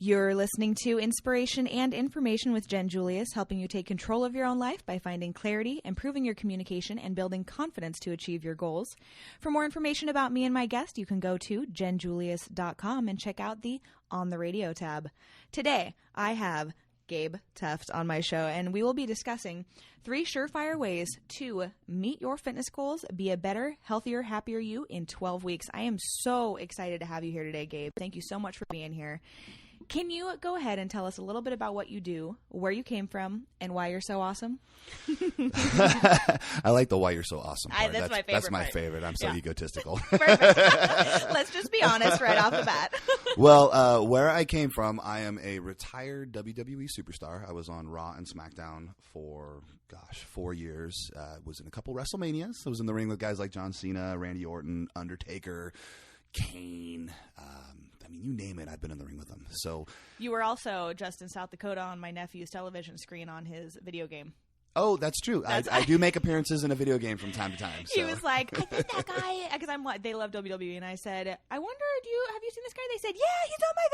You're listening to Inspiration and Information with Jen Julius, helping you take control of your own life by finding clarity, improving your communication, and building confidence to achieve your goals. For more information about me and my guest, you can go to jenjulius.com and check out the On the Radio tab. Today, I have Gabe Tuft on my show, and we will be discussing 3 surefire ways to meet your fitness goals, be a better, healthier, happier you in 12 weeks. I am so excited to have you here today, Gabe. Thank you so much for being here. Can you go ahead and tell us a little bit about what you do, where you came from, and why you're so awesome? I like the why you're so awesome part. That's my favorite. That's my favorite. I'm so egotistical. Perfect. Let's just be honest right off the bat. Well, where I came from, I am a retired WWE superstar. I was on Raw and SmackDown for, 4 years. Was in a couple WrestleManias. I was in the ring with guys like John Cena, Randy Orton, Undertaker, Kane. You name it, I've been in the ring with them. So you were also just in South Dakota on my nephew's television screen on his video game. Oh, that's true. I do make appearances in a video game from time to time. So. He was like, I think that guy, because they love WWE, and I said, I wonder, have you seen this guy? They said, yeah, he's on my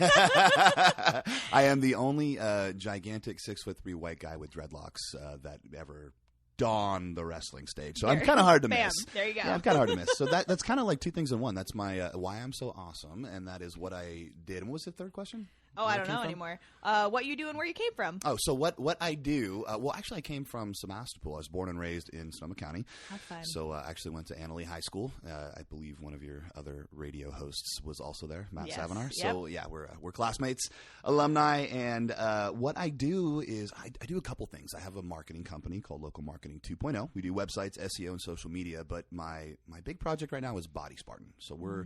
video game. I am the only gigantic 6'3" white guy with dreadlocks that ever dawn the wrestling stage. So I'm kind of hard to miss. There you go. Yeah, I'm kind of hard to miss. So that's kind of like 2 things in one. That's my why I'm so awesome, and that is what I did. And what was the third question? Oh, I don't know anymore. What you do and where you came from. Oh, so what I do, well, actually, I came from Sebastopol. I was born and raised in Sonoma County. How fun. So I actually went to Annalee High School. I believe one of your other radio hosts was also there, Matt Savinar. Yep. So, yeah, we're classmates, alumni, and what I do is I do a couple things. I have a marketing company called Local Marketing 2.0. We do websites, SEO, and social media, but my big project right now is Body Spartan. So we're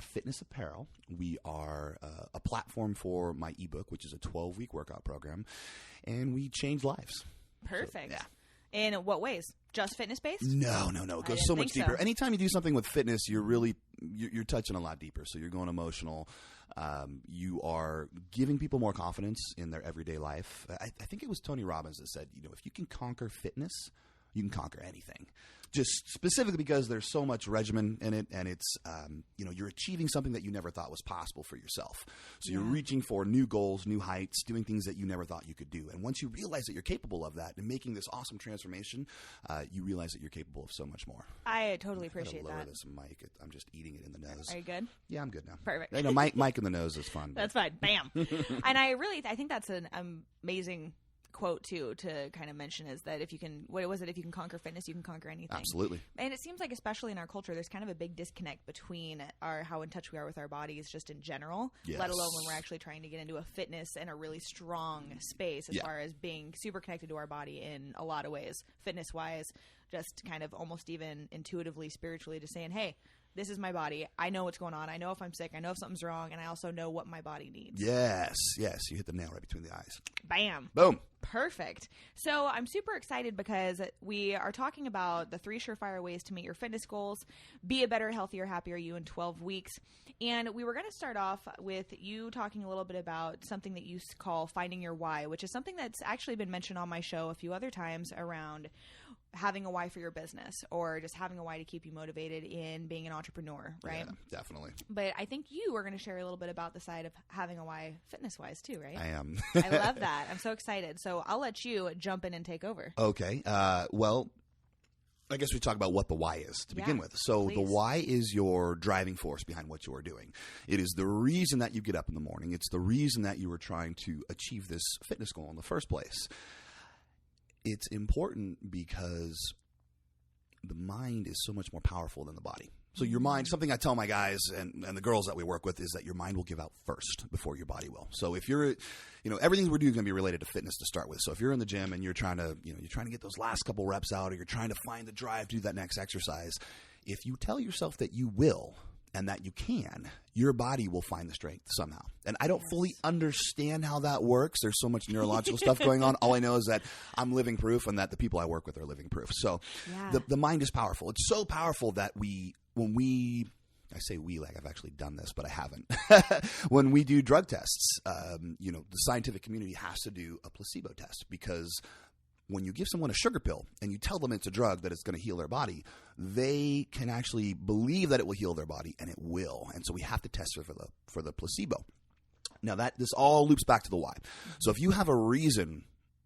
fitness apparel. We are a platform for my ebook, which is a 12-week workout program, and we change lives. Perfect. So, yeah. In what ways? Just fitness-based? No. It goes so much deeper. Anytime you do something with fitness, you're touching a lot deeper. So you're going emotional. You are giving people more confidence in their everyday life. I think it was Tony Robbins that said, if you can conquer fitness, you can conquer anything. Just specifically because there's so much regimen in it, and it's, you're achieving something that you never thought was possible for yourself. So you're reaching for new goals, new heights, doing things that you never thought you could do. And once you realize that you're capable of that and making this awesome transformation, you realize that you're capable of so much more. I totally appreciate that. Lower this mic. I'm just eating it in the nose. Are you good? Yeah, I'm good now. Perfect. I know mic in the nose is fun. That's fine. Bam. And I think that's an amazing quote too to kind of mention, is that if you can conquer fitness, you can conquer anything. Absolutely. And it seems like, especially in our culture, there's kind of a big disconnect between how in touch we are with our bodies just in general, let alone when we're actually trying to get into a fitness and a really strong space as far as being super connected to our body in a lot of ways, fitness wise, just kind of almost even intuitively, spiritually, just saying, hey, this is my body. I know what's going on. I know if I'm sick. I know if something's wrong. And I also know what my body needs. Yes. You hit the nail right between the eyes. Bam. Boom. Perfect. So I'm super excited because we are talking about the 3 surefire ways to meet your fitness goals, be a better, healthier, happier you in 12 weeks. And we were going to start off with you talking a little bit about something that you call finding your why, which is something that's actually been mentioned on my show a few other times around having a why for your business, or just having a why to keep you motivated in being an entrepreneur, right? Yeah, definitely. But I think you were going to share a little bit about the side of having a why fitness-wise too, right? I am. I love that. I'm so excited. So I'll let you jump in and take over. Okay. Well, I guess we talk about what the why is to begin with. So please. The why is your driving force behind what you are doing. It is the reason that you get up in the morning. It's the reason that you are trying to achieve this fitness goal in the first place. It's important because the mind is so much more powerful than the body. So your mind, something I tell my guys and the girls that we work with, is that your mind will give out first before your body will. So if you're, everything we're doing is going to be related to fitness to start with. So if you're in the gym and you're trying to get those last couple reps out, or you're trying to find the drive to do that next exercise, if you tell yourself that you will and that you can, your body will find the strength somehow. And I don't fully understand how that works. There's so much neurological stuff going on. All I know is that I'm living proof, and that the people I work with are living proof. So the mind is powerful. It's so powerful that I say we like I've actually done this, but I haven't. When we do drug tests, the scientific community has to do a placebo test, because when you give someone a sugar pill and you tell them it's a drug that it's going to heal their body, they can actually believe that it will heal their body, and it will. And so we have to test for the placebo. Now this all loops back to the why. So if you have a reason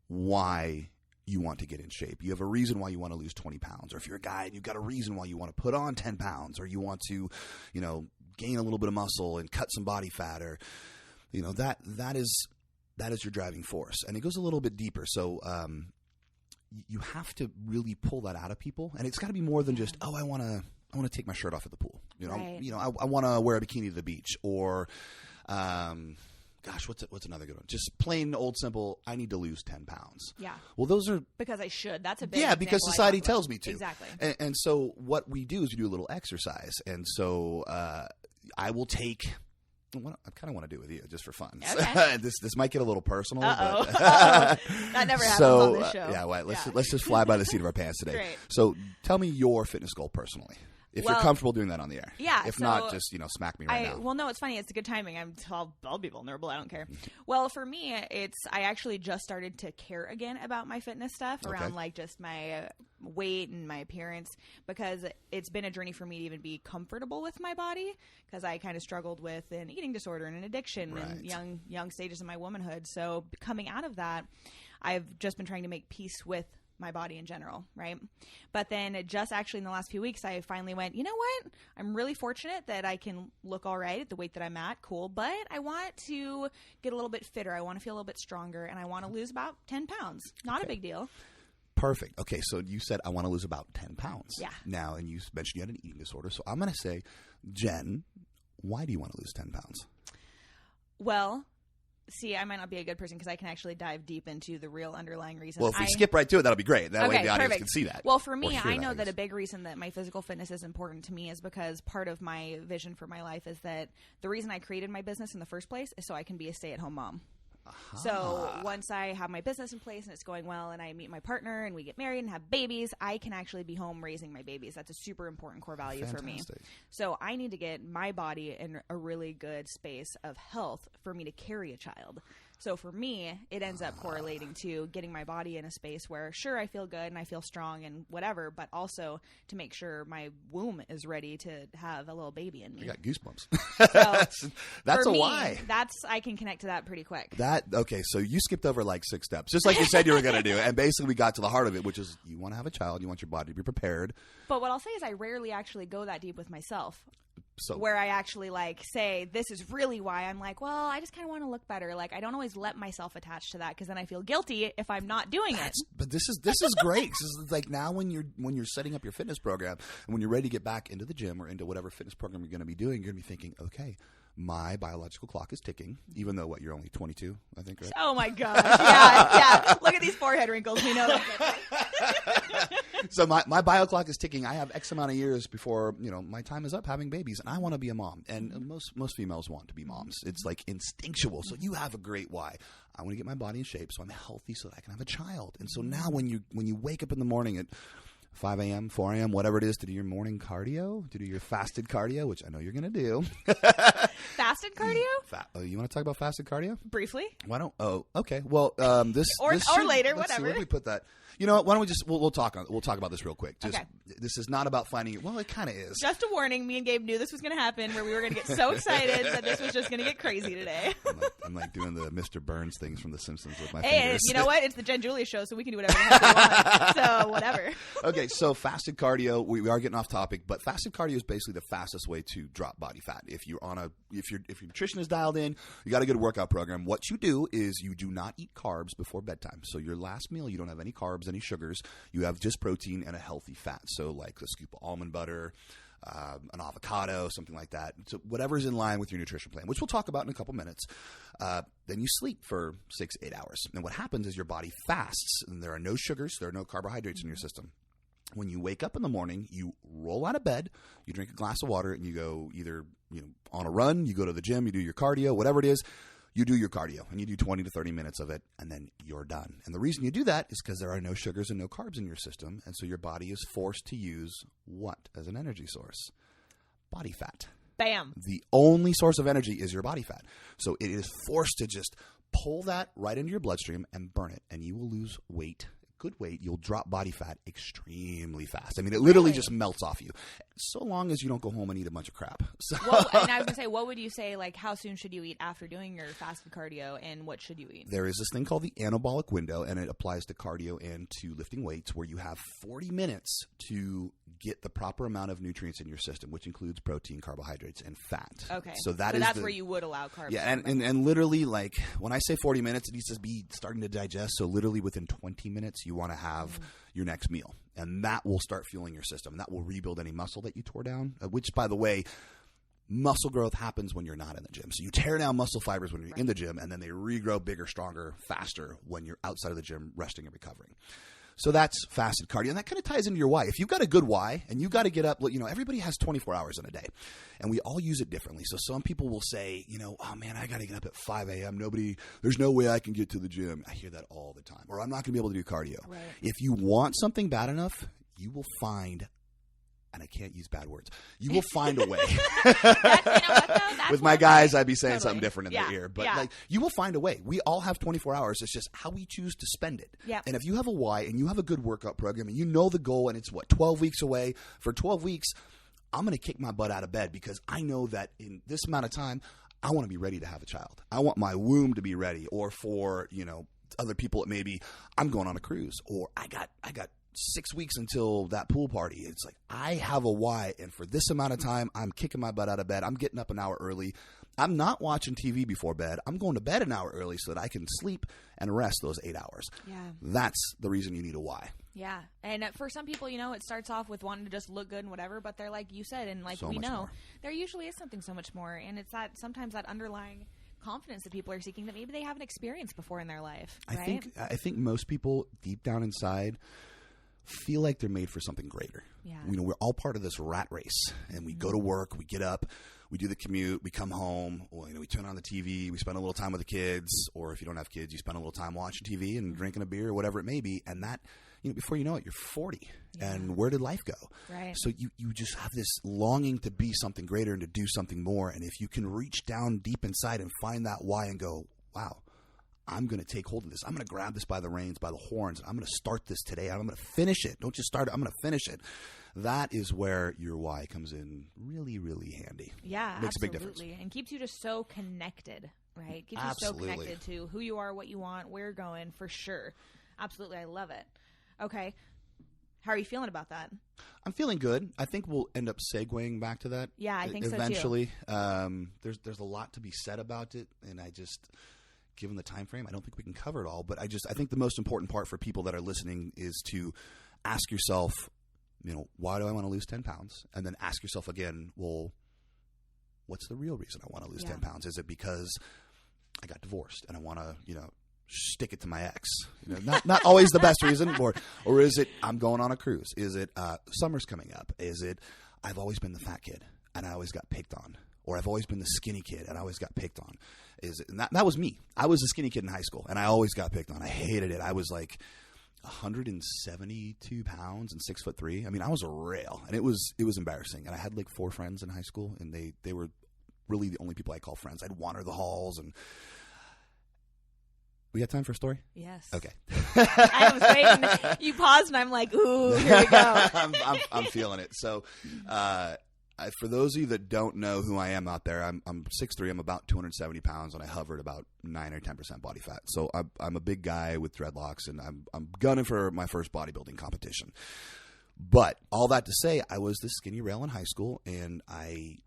why you want to get in shape, you have a reason why you want to lose 20 pounds, or if you're a guy and you've got a reason why you want to put on 10 pounds, or you want to, gain a little bit of muscle and cut some body fat, or, that is your driving force. And it goes a little bit deeper. So, you have to really pull that out of people, and it's got to be more than just, I want to take my shirt off at the pool. Right. I want to wear a bikini to the beach, or, what's another good one? Just plain old simple, I need to lose 10 pounds. Yeah. Well, those are... Because I should. That's a big because society tells me to. Exactly. And so what we do is we do a little exercise. And so I will take... I kind of want to do it with you just for fun. Okay. This might get a little personal. Uh-oh. But That never happens on this show. Let's just fly by the seat of our pants today. Great. So tell me your fitness goal personally. If you're comfortable doing that on the air. Yeah. If not, just, smack me right now. Well, no, it's funny. It's good timing. I'll be vulnerable. I don't care. Well, for me, I actually just started to care again about my fitness stuff around like just my weight and my appearance, because it's been a journey for me to even be comfortable with my body, because I kind of struggled with an eating disorder and an addiction in young stages of my womanhood. So coming out of that, I've just been trying to make peace with my body in general, right? But then just actually in the last few weeks, I finally went, you know what? I'm really fortunate that I can look all right at the weight that I'm at. Cool. But I want to get a little bit fitter. I want to feel a little bit stronger, and I want to lose about 10 pounds. Not a big deal. Perfect. Okay, so you said I want to lose about 10 pounds. Yeah. Now, and you mentioned you had an eating disorder. So I'm going to say, Jen, why do you want to lose 10 pounds? Well, see, I might not be a good person because I can actually dive deep into the real underlying reason. Well, if we skip right to it, that'll be great. That way the audience can see that. Well, for me, I know that a big reason that my physical fitness is important to me is because part of my vision for my life is that the reason I created my business in the first place is so I can be a stay-at-home mom. Uh-huh. So once I have my business in place and it's going well and I meet my partner and we get married and have babies, I can actually be home raising my babies. That's a super important core value for me. So I need to get my body in a really good space of health for me to carry a child. So for me, it ends up correlating to getting my body in a space where, sure, I feel good and I feel strong and whatever, but also to make sure my womb is ready to have a little baby in me. I got goosebumps. So that's for a me, why. I can connect to that pretty quick. Okay, so you skipped over like 6 steps, just like you said you were going to do. And basically we got to the heart of it, which is you want to have a child, you want your body to be prepared. But what I'll say is I rarely actually go that deep with myself. So, where I actually say this is really why I'm like, well, I just kind of want to look better. Like I don't always let myself attach to that because then I feel guilty if I'm not doing it. But this is great. This is like now when you're setting up your fitness program and when you're ready to get back into the gym or into whatever fitness program you're going to be doing, you're going to be thinking, okay, my biological clock is ticking, even though you're only 22, I think, right? Oh my gosh. Yeah. Look at these forehead wrinkles. We know that. So my bio clock is ticking. I have X amount of years before, my time is up having babies, and I want to be a mom. And most females want to be moms. It's like instinctual. So you have a great why. I want to get my body in shape so I'm healthy so that I can have a child. And so now when you wake up in the morning at 5 a.m., 4 a.m., whatever it is, to do your morning cardio, to do your fasted cardio, which I know you're going to do. Fasted cardio? You want to talk about fasted cardio? Briefly. Why don't? Oh, okay. Well, this or later, let's whatever. See, where do we put that? You know what? Why don't we just we'll talk about this real quick. Okay. This is not about finding. Well, it kind of is. Just a warning. Me and Gabe knew this was going to happen, where we were going to get so excited that this was just going to get crazy today. I'm like doing the Mr. Burns things from The Simpsons with my fingers. Hey, you know what? It's the Jen Julius show, so we can do whatever the heck we want. So whatever. Okay, so fasted cardio. We are getting off topic, but fasted cardio is basically the fastest way to drop body fat. If your nutrition is dialed in, you got a good workout program. What you do is you do not eat carbs before bedtime. So your last meal, you don't have any carbs, any sugars. You have just protein and a healthy fat. So like a scoop of almond butter, an avocado, something like that. So whatever's in line with your nutrition plan, which we'll talk about in a couple minutes. Then you sleep for 6-8 hours. And what happens is your body fasts, and there are no sugars, there are no carbohydrates in your system. When you wake up in the morning, you roll out of bed, you drink a glass of water, and you go either on a run, you go to the gym, you do your cardio, whatever it is. You do your cardio, and you do 20 to 30 minutes of it, and then you're done. And the reason you do that is because there are no sugars and no carbs in your system, and so your body is forced to use what as an energy source? Body fat. Bam. The only source of energy is your body fat. So it is forced to just pull that right into your bloodstream and burn it, and you will lose weight good weight, you'll drop body fat extremely fast. I mean, it literally just melts off you, so long as you don't go home and eat a bunch of crap. So. Well, and I was going to say, what would you say, like, how soon should you eat after doing your fasted cardio, and what should you eat? There is this thing called the anabolic window, and it applies to cardio and to lifting weights, where you have 40 minutes to get the proper amount of nutrients in your system, which includes protein, carbohydrates, and fat. Okay. So that's where you would allow carbs. Yeah, and literally, like, when I say 40 minutes, it needs to be starting to digest. So literally within 20 minutes, you want to have your next meal. And that will start fueling your system. And that will rebuild any muscle that you tore down, which, by the way, muscle growth happens when you're not in the gym. So you tear down muscle fibers when you're in the gym, and then they regrow bigger, stronger, faster when you're outside of the gym resting and recovering. So that's fasted cardio. And that kind of ties into your why. If you've got a good why and you got to get up, everybody has 24 hours in a day and we all use it differently. So some people will say, oh man, I got to get up at 5 a.m. There's no way I can get to the gym. I hear that all the time. Or I'm not going to be able to do cardio. Right. If you want something bad enough, you will find, and I can't use bad words, you will find a way. With my guys, I'd be saying something different in their ear. But you will find a way. We all have 24 hours. It's just how we choose to spend it. Yep. And if you have a why and you have a good workout program and you know the goal and it's 12 weeks away, for 12 weeks, I'm going to kick my butt out of bed because I know that in this amount of time, I want to be ready to have a child. I want my womb to be ready. Or for, other people, it may be I'm going on a cruise, or I got 6 weeks until that pool party. It's like, I have a why, and for this amount of time, I'm kicking my butt out of bed. I'm getting up an hour early. I'm not watching TV before bed. I'm going to bed an hour early so that I can sleep and rest those 8 hours. Yeah. That's the reason you need a why. Yeah. And for some people, it starts off with wanting to just look good and whatever, but they're like you said, and like so we know, more. There usually is something so much more, and it's that sometimes that underlying confidence that people are seeking that maybe they haven't experienced before in their life. Right? I think most people deep down inside feel like they're made for something greater. Yeah. We're all part of this rat race, and we go to work, we get up, we do the commute, we come home, we turn on the TV, we spend a little time with the kids, or if you don't have kids, you spend a little time watching TV and drinking a beer or whatever it may be, and that, before you know it, you're 40, and where did life go? Right. So you just have this longing to be something greater and to do something more, and if you can reach down deep inside and find that why and go, wow, I'm going to take hold of this. I'm going to grab this by the reins, by the horns. I'm going to start this today. I'm going to finish it. Don't just start it. I'm going to finish it. That is where your why comes in really, really handy. Yeah, makes absolutely. a big difference. And keeps you just so connected, right? Keeps you so connected to who you are, what you want, where you're going, for sure. Absolutely. I love it. Okay. How are you feeling about that? I'm feeling good. I think we'll end up segueing back to that. Yeah, I think eventually. So too. There's a lot to be said about it, and given the time frame, I don't think we can cover it all, but I think the most important part for people that are listening is to ask yourself, why do I want to lose 10 pounds? And then ask yourself again, well, what's the real reason I want to lose 10 pounds? Is it because I got divorced and I want to, stick it to my ex? Not always the best reason, or is it I'm going on a cruise? Is it summer's coming up? Is it I've always been the fat kid and I always got picked on? Or I've always been the skinny kid and I always got picked on. And that was me. I was a skinny kid in high school and I always got picked on. I hated it. I was like 172 pounds and 6'3". I mean, I was a rail, and it was embarrassing. And I had like 4 friends in high school, and they were really the only people I call friends. I'd wander the halls. And we got time for a story? Yes. Okay. I was waiting. You paused, and I'm like, ooh, here we go. I'm feeling it. So, for those of you that don't know who I am out there, I'm 6'3", I'm about 270 pounds, and I hover at about 9 or 10% body fat. So I'm a big guy with dreadlocks, and I'm gunning for my first bodybuilding competition. But all that to say, I was this skinny rail in high school, and I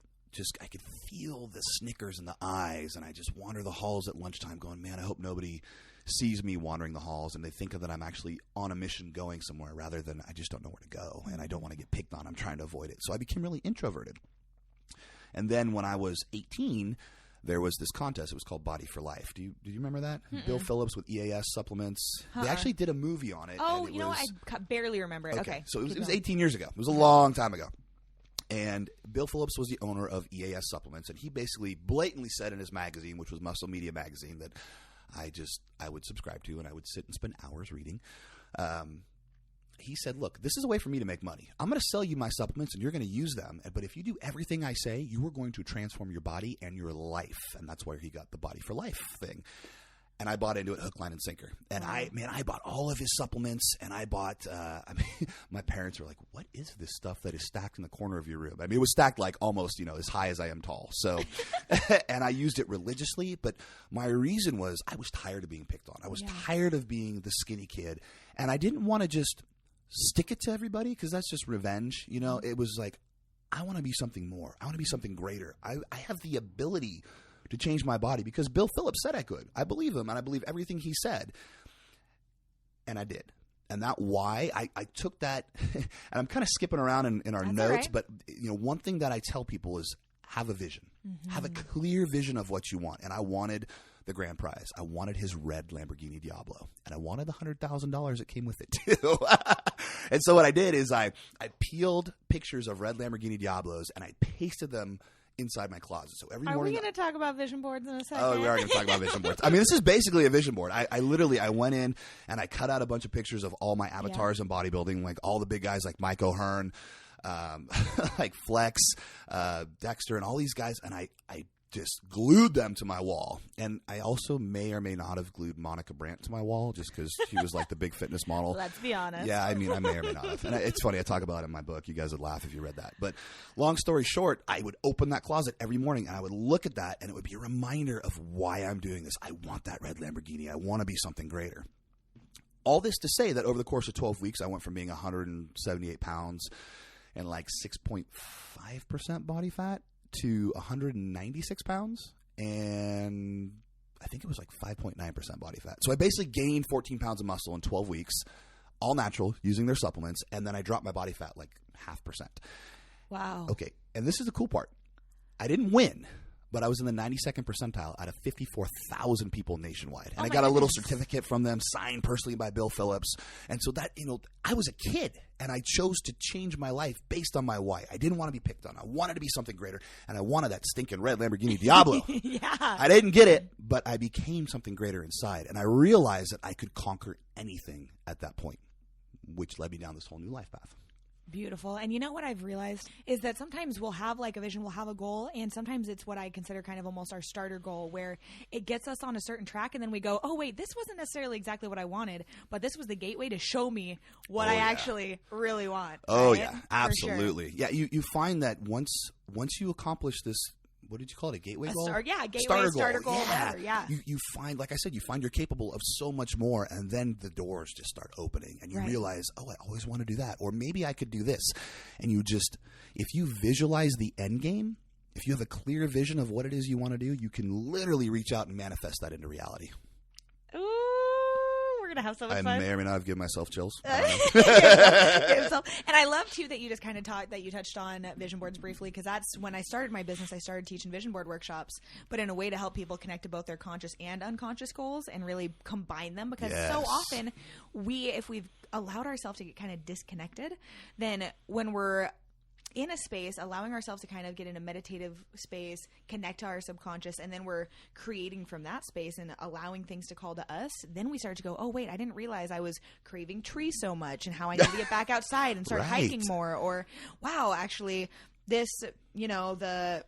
could feel the Snickers in the eyes, and I just wander the halls at lunchtime going, man, I hope nobody sees me wandering the halls and they think that I'm actually on a mission going somewhere rather than I just don't know where to go and I don't want to get picked on. I'm trying to avoid it. So I became really introverted. And then when I was 18, there was this contest. It was called Body for Life. Do you remember that? Mm-mm. Bill Phillips with EAS supplements. They actually did a movie on it. Oh, I barely remember it. Okay. So it was 18 years ago. It was a long time ago. And Bill Phillips was the owner of EAS Supplements, and he basically blatantly said in his magazine, which was Muscle Media Magazine, that I would subscribe to, and I would sit and spend hours reading. He said, look, this is a way for me to make money. I'm going to sell you my supplements, and you're going to use them. But if you do everything I say, you are going to transform your body and your life. And that's where he got the Body for Life thing. And I bought into it hook, line, and sinker. And I bought all of his supplements, and I bought, my parents were like, what is this stuff that is stacked in the corner of your room? I mean, it was stacked like almost, as high as I am tall. So, and I used it religiously, but my reason was I was tired of being picked on. I was tired of being the skinny kid, and I didn't want to just stick it to everybody because that's just revenge. It was like, I want to be something more. I want to be something greater. I have the ability to change my body because Bill Phillips said I could. I believe him, and I believe everything he said. And I did. And that why I took that, and I'm kind of skipping around in our That's notes, right. but one thing that I tell people is have a vision. Have a clear vision of what you want. And I wanted the grand prize. I wanted his red Lamborghini Diablo, and I wanted the $100,000 that came with it too. And so what I did is I peeled pictures of red Lamborghini Diablos, and I pasted them inside my closet. So every morning. Are we going to talk about vision boards in a second? Oh, we are going to talk about vision boards. I mean, this is basically a vision board. I literally went in and I cut out a bunch of pictures of all my avatars in bodybuilding, like all the big guys like Mike O'Hearn, like Flex, Dexter, and all these guys. And I just glued them to my wall. And I also may or may not have glued Monica Brandt to my wall just because she was like the big fitness model. Let's be honest. Yeah, I mean, I may or may not have. And it's funny, I talk about it in my book. You guys would laugh if you read that. But long story short, I would open that closet every morning and I would look at that and it would be a reminder of why I'm doing this. I want that red Lamborghini. I want to be something greater. All this to say that over the course of 12 weeks, I went from being 178 pounds and like 6.5% body fat to 196 pounds, and I think it was like 5.9% body fat. So I basically gained 14 pounds of muscle in 12 weeks, all natural, using their supplements, and then I dropped my body fat like 0.5%. Wow. Okay, and this is the cool part. I didn't win, but I was in the 92nd percentile out of 54,000 people nationwide. And I got a little certificate from them, signed personally by Bill Phillips. And so that, I was a kid, and I chose to change my life based on my why. I didn't want to be picked on. I wanted to be something greater, and I wanted that stinking red Lamborghini Diablo. Yeah. I didn't get it, but I became something greater inside. And I realized that I could conquer anything at that point, which led me down this whole new life path. Beautiful. And you know what I've realized is that sometimes we'll have like a vision, we'll have a goal, and sometimes it's what I consider kind of almost our starter goal, where it gets us on a certain track and then we go, oh wait, this wasn't necessarily exactly what I wanted, but this was the gateway to show me what I actually really want. Oh right? yeah, absolutely. Sure. Yeah, you find that once you accomplish this, what did you call it? A gateway goal? Gateway, starter goal, whatever. Yeah. You find, like I said, you find you're capable of so much more, and then the doors just start opening, and you realize, oh, I always want to do that, or maybe I could do this. And you just, if you visualize the end game, if you have a clear vision of what it is you want to do, you can literally reach out and manifest that into reality. We're going to have so much fun. I may or may not have given myself chills. And I love too that you just kind of touched on vision boards briefly, because that's when I started my business. I started teaching vision board workshops, but in a way to help people connect to both their conscious and unconscious goals and really combine them, because so often if we've allowed ourselves to get kind of disconnected, then when we're in a space, allowing ourselves to kind of get in a meditative space, connect to our subconscious, and then we're creating from that space and allowing things to call to us, then we start to go, oh, wait, I didn't realize I was craving trees so much and how I need to get back outside and start hiking more. Or, wow, actually, this, the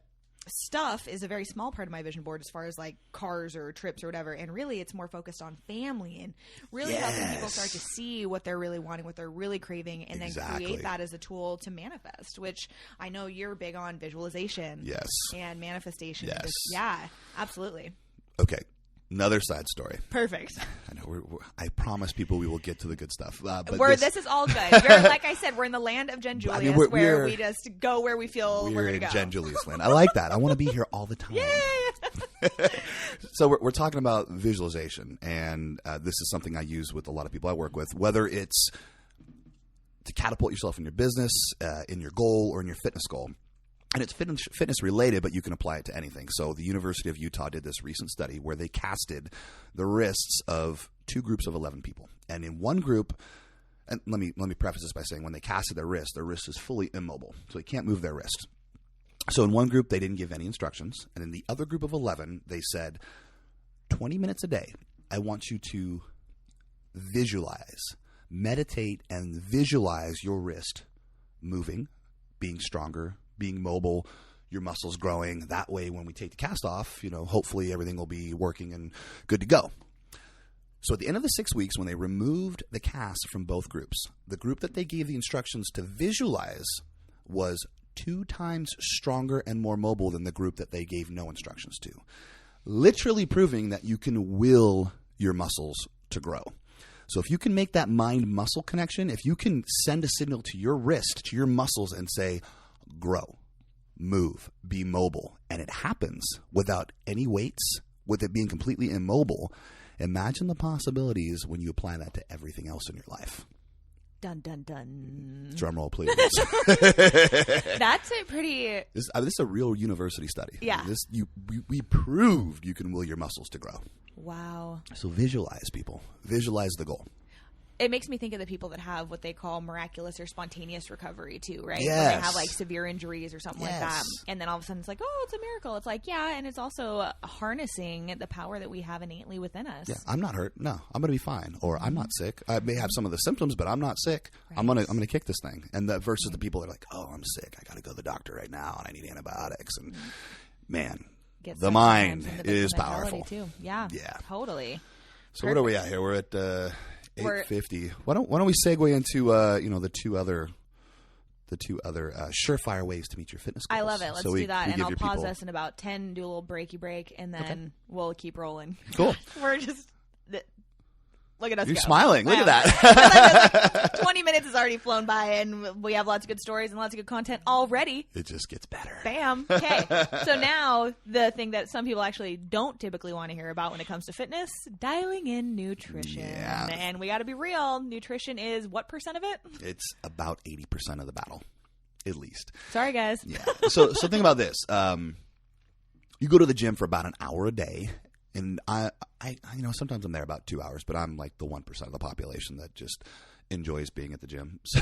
stuff is a very small part of my vision board as far as like cars or trips or whatever, and really it's more focused on family and really helping people start to see what they're really wanting, what they're really craving, and then create that as a tool to manifest, which I know you're big on visualization and manifestation. Yeah, absolutely. Okay, another side story. Perfect. I know. I promise people we will get to the good stuff. But this is all good. Like I said, we're in the land of Jen Julius, where we just go where we feel we're going to go. We're in Jen Julius land. I like that. I want to be here all the time. Yay! So we're talking about visualization, and this is something I use with a lot of people I work with, whether it's to catapult yourself in your business, in your goal, or in your fitness goal. And it's fitness related, but you can apply it to anything. So the University of Utah did this recent study where they casted the wrists of two groups of 11 people. And in one group, and let me preface this by saying when they casted their wrist is fully immobile. So they can't move their wrist. So in one group, they didn't give any instructions. And in the other group of 11, they said, 20 minutes a day, I want you to visualize, meditate and visualize your wrist moving, being stronger, being mobile, your muscles growing. That way, when we take the cast off, hopefully everything will be working and good to go. So at the end of the 6 weeks, when they removed the cast from both groups, the group that they gave the instructions to visualize was 2 times stronger and more mobile than the group that they gave no instructions to. Literally proving that you can will your muscles to grow. So if you can make that mind-muscle connection, if you can send a signal to your wrist, to your muscles and say, grow, move, be mobile, and it happens without any weights, with it being completely immobile, imagine the possibilities when you apply that to everything else in your life. Dun, dun, dun. Drum roll, please. That's a pretty... This is a real university study. Yeah. We proved you can will your muscles to grow. Wow. So visualize, people. Visualize the goal. It makes me think of the people that have what they call miraculous or spontaneous recovery too, right? Yes. When they have like severe injuries or something like that. And then all of a sudden it's like, oh, it's a miracle. It's like, yeah, and it's also harnessing the power that we have innately within us. Yeah, I'm not hurt. No, I'm going to be fine. Or I'm not sick. I may have some of the symptoms, but I'm not sick. Right. I'm going to kick this thing. And versus the people that are like, oh, I'm sick. I got to go to the doctor right now and I need antibiotics. And man, the mind is powerful. Too. Yeah, totally. So Perfect. What are we at here? We're at 8:50. Why don't we segue into the two other surefire ways to meet your fitness goals? I love it. Let's do that, and I'll pause us in about 10, do a little break, and then we'll keep rolling. Cool. We're just look at us. You're go. smiling. Look at that. 20 minutes has already flown by, and we have lots of good stories and lots of good content already. It just gets better. Bam. Okay. So now the thing that some people actually don't typically want to hear about when it comes to fitness, dialing in nutrition. Yeah. And we got to be real. Nutrition is what % of it? It's about 80% of the battle, at least. Sorry, guys. Yeah. So think about this. You go to the gym for about an hour a day. And I sometimes I'm there about 2 hours, but I'm like the 1% of the population that just enjoys being at the gym. So,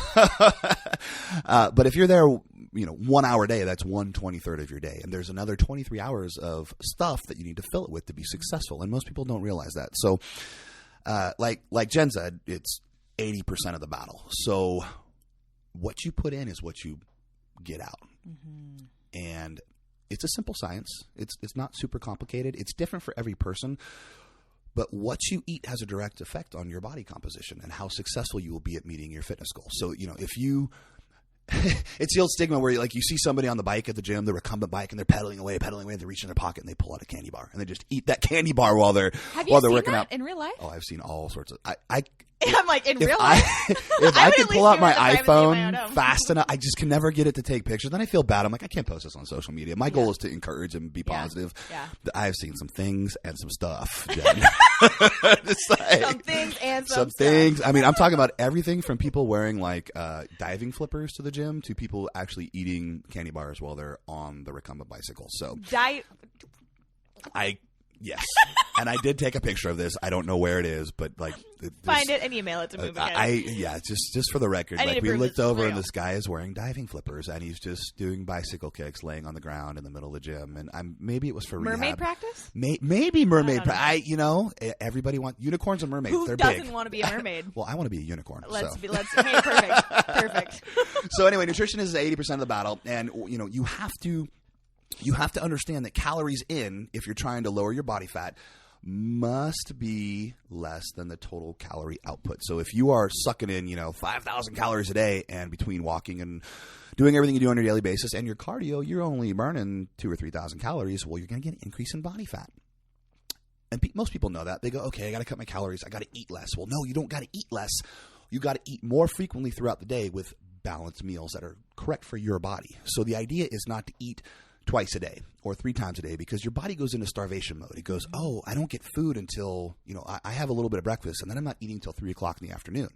but if you're there, 1 hour a day, that's 1/23 of your day. And there's another 23 hours of stuff that you need to fill it with to be successful. And most people don't realize that. So, like Jen said, it's 80% of the battle. So what you put in is what you get out. Mm-hmm. And it's a simple science. It's not super complicated. It's different for every person. But what you eat has a direct effect on your body composition and how successful you will be at meeting your fitness goals. So, if you it's the old stigma where you see somebody on the bike at the gym, the recumbent bike, and they're pedaling away, and they reach in their pocket and they pull out a candy bar and they just eat that candy bar while they're working out. In real life? Oh, I've seen all sorts of I'm like, in real life? If I could pull out my iPhone fast enough, I just can never get it to take pictures. Then I feel bad. I'm like, I can't post this on social media. My goal is to encourage and be positive. Yeah. I've seen some things and some stuff. Some things and some things. I mean, I'm talking about everything from people wearing like diving flippers to the gym to people actually eating candy bars while they're on the recumbent bicycle. So Yes. And I did take a picture of this. I don't know where it is, but find it and email it to me. Just for the record. We looked over and this guy is wearing diving flippers and he's just doing bicycle kicks laying on the ground in the middle of the gym. And maybe it was for mermaid rehab. Practice? Maybe mermaid practice. Everybody wants unicorns and mermaids. Who They're doesn't big. want to be a mermaid? Well, I want to be a unicorn. Hey, perfect. So anyway, nutrition is 80% of the battle, and you have to understand that calories in, if you're trying to lower your body fat, must be less than the total calorie output. So if you are sucking in, 5,000 calories a day, and between walking and doing everything you do on your daily basis and your cardio, you're only burning 2,000 or 3,000 calories, well, you're going to get an increase in body fat. And most people know that. They go, okay, I got to cut my calories. I got to eat less. Well, no, you don't got to eat less. You got to eat more frequently throughout the day with balanced meals that are correct for your body. So the idea is not to eat twice a day or 3 times a day, because your body goes into starvation mode. It goes, oh, I don't get food until, I have a little bit of breakfast and then I'm not eating until 3 o'clock in the afternoon.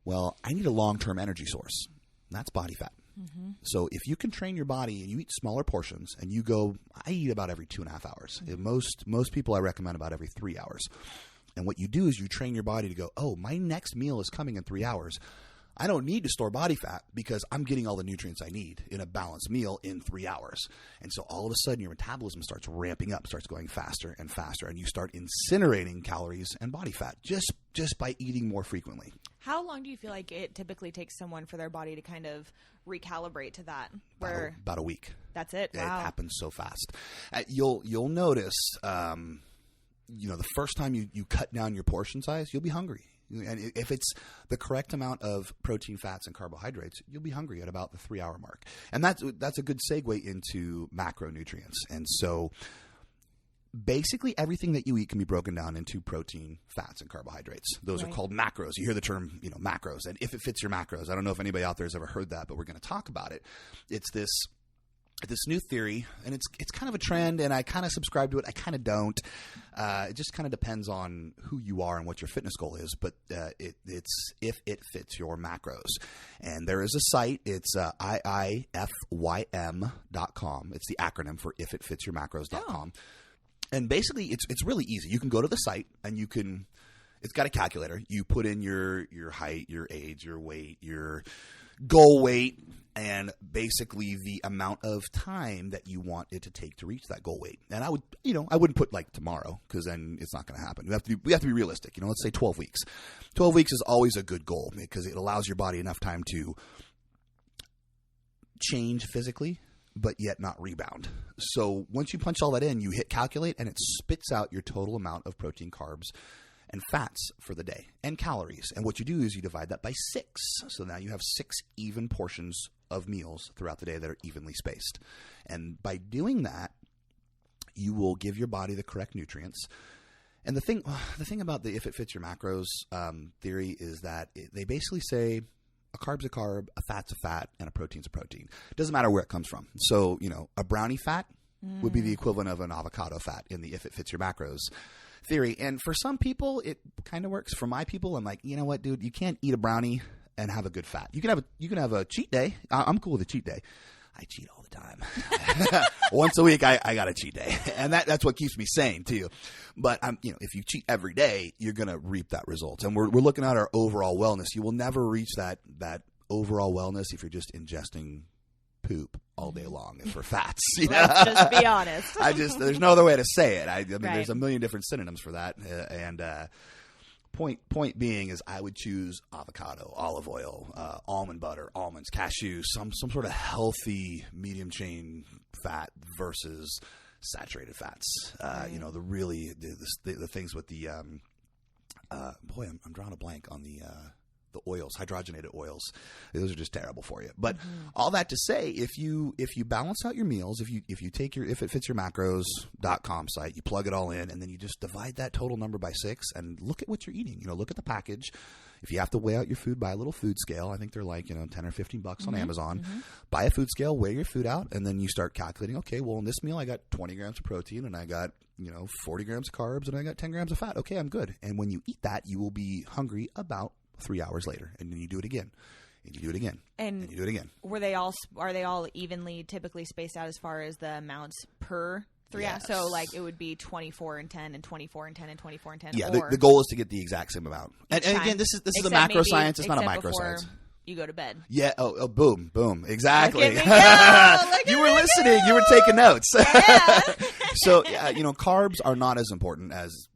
Well, I need a long-term energy source. That's body fat. Mm-hmm. So if you can train your body and you eat smaller portions and you go, I eat about every 2.5 hours. Mm-hmm. Most people I recommend about every 3 hours. And what you do is you train your body to go, oh, my next meal is coming in 3 hours. I don't need to store body fat because I'm getting all the nutrients I need in a balanced meal in 3 hours. And so all of a sudden your metabolism starts ramping up, starts going faster and faster, and you start incinerating calories and body fat just by eating more frequently. How long do you feel like it typically takes someone for their body to kind of recalibrate to that? About a week. That's it? Wow. It happens so fast. You'll notice the first time you cut down your portion size, you'll be hungry. And if it's the correct amount of protein, fats, and carbohydrates, you'll be hungry at about the 3-hour mark. And that's a good segue into macronutrients. And so basically everything that you eat can be broken down into protein, fats, and carbohydrates. Those are called macros. You hear the term, macros. And if it fits your macros, I don't know if anybody out there has ever heard that, but we're going to talk about it. It's this new theory, and it's kind of a trend, and I kind of subscribe to it. I kind of don't. It just kind of depends on who you are and what your fitness goal is, but it's if it fits your macros. And there is a site. It's IIFYM.com. It's the acronym for ifitfitsyourmacros.com. And basically, it's really easy. You can go to the site, and it's got a calculator. You put in your height, your age, your weight, your goal weight, and basically the amount of time that you want it to take to reach that goal weight. And I wouldn't put like tomorrow, because then it's not going to happen. We have to be realistic. Let's say 12 weeks. 12 weeks is always a good goal because it allows your body enough time to change physically, but yet not rebound. So once you punch all that in, you hit calculate, and it spits out your total amount of protein, carbs, and fats for the day, and calories. And what you do is you divide that by 6. So now you have 6 even portions of meals throughout the day that are evenly spaced. And by doing that, you will give your body the correct nutrients. And the thing about the if it fits your macros theory is that they basically say a carb's a carb, a fat's a fat, and a protein's a protein. It doesn't matter where it comes from. So, a brownie fat would be the equivalent of an avocado fat in the if it fits your macros theory. And for some people, it kind of works. For my people, I'm like, you know what, dude, you can't eat a brownie and have a good fat. You can have a cheat day. I'm cool with a cheat day. I cheat all the time. Once a week, I got a cheat day, and that's what keeps me sane too. But if you cheat every day, you're gonna reap that result. And we're looking at our overall wellness. You will never reach that overall wellness if you're just ingesting poop all day long for fats. Let's just be honest. There's no other way to say it. I mean, there's a million different synonyms for that. Point being is I would choose avocado, olive oil, almond butter, almonds, cashews, some sort of healthy medium chain fat versus saturated fats. The things with the I'm drawing a blank on the oils, hydrogenated oils. Those are just terrible for you. But all that to say, if you balance out your meals, if you take your if it fits your macros.com site, you plug it all in, and then you just divide that total number by 6 and look at what you're eating. Look at the package. If you have to weigh out your food, buy a little food scale. I think they're like, 10 or $15 on Amazon. Buy a food scale, weigh your food out, and then you start calculating, okay, well, in this meal I got 20 grams of protein, and I got 40 grams of carbs, and I got 10 grams of fat. Okay, I'm good. And when you eat that, you will be hungry about 3 hours later, and then you do it again, and you do it again, and you do it again. Are they all evenly typically spaced out as far as the amounts per 3 hours? Yes. So like it would be 24 and 10 and 24 and 10 and 24 and 10. Yeah, the goal is to get the exact same amount. And again, this is a macro science. It's not a micro science. You go to bed. Yeah. Oh, boom. Exactly. Look at me You were listening. You were taking notes. Yeah. So, carbs are not as important as,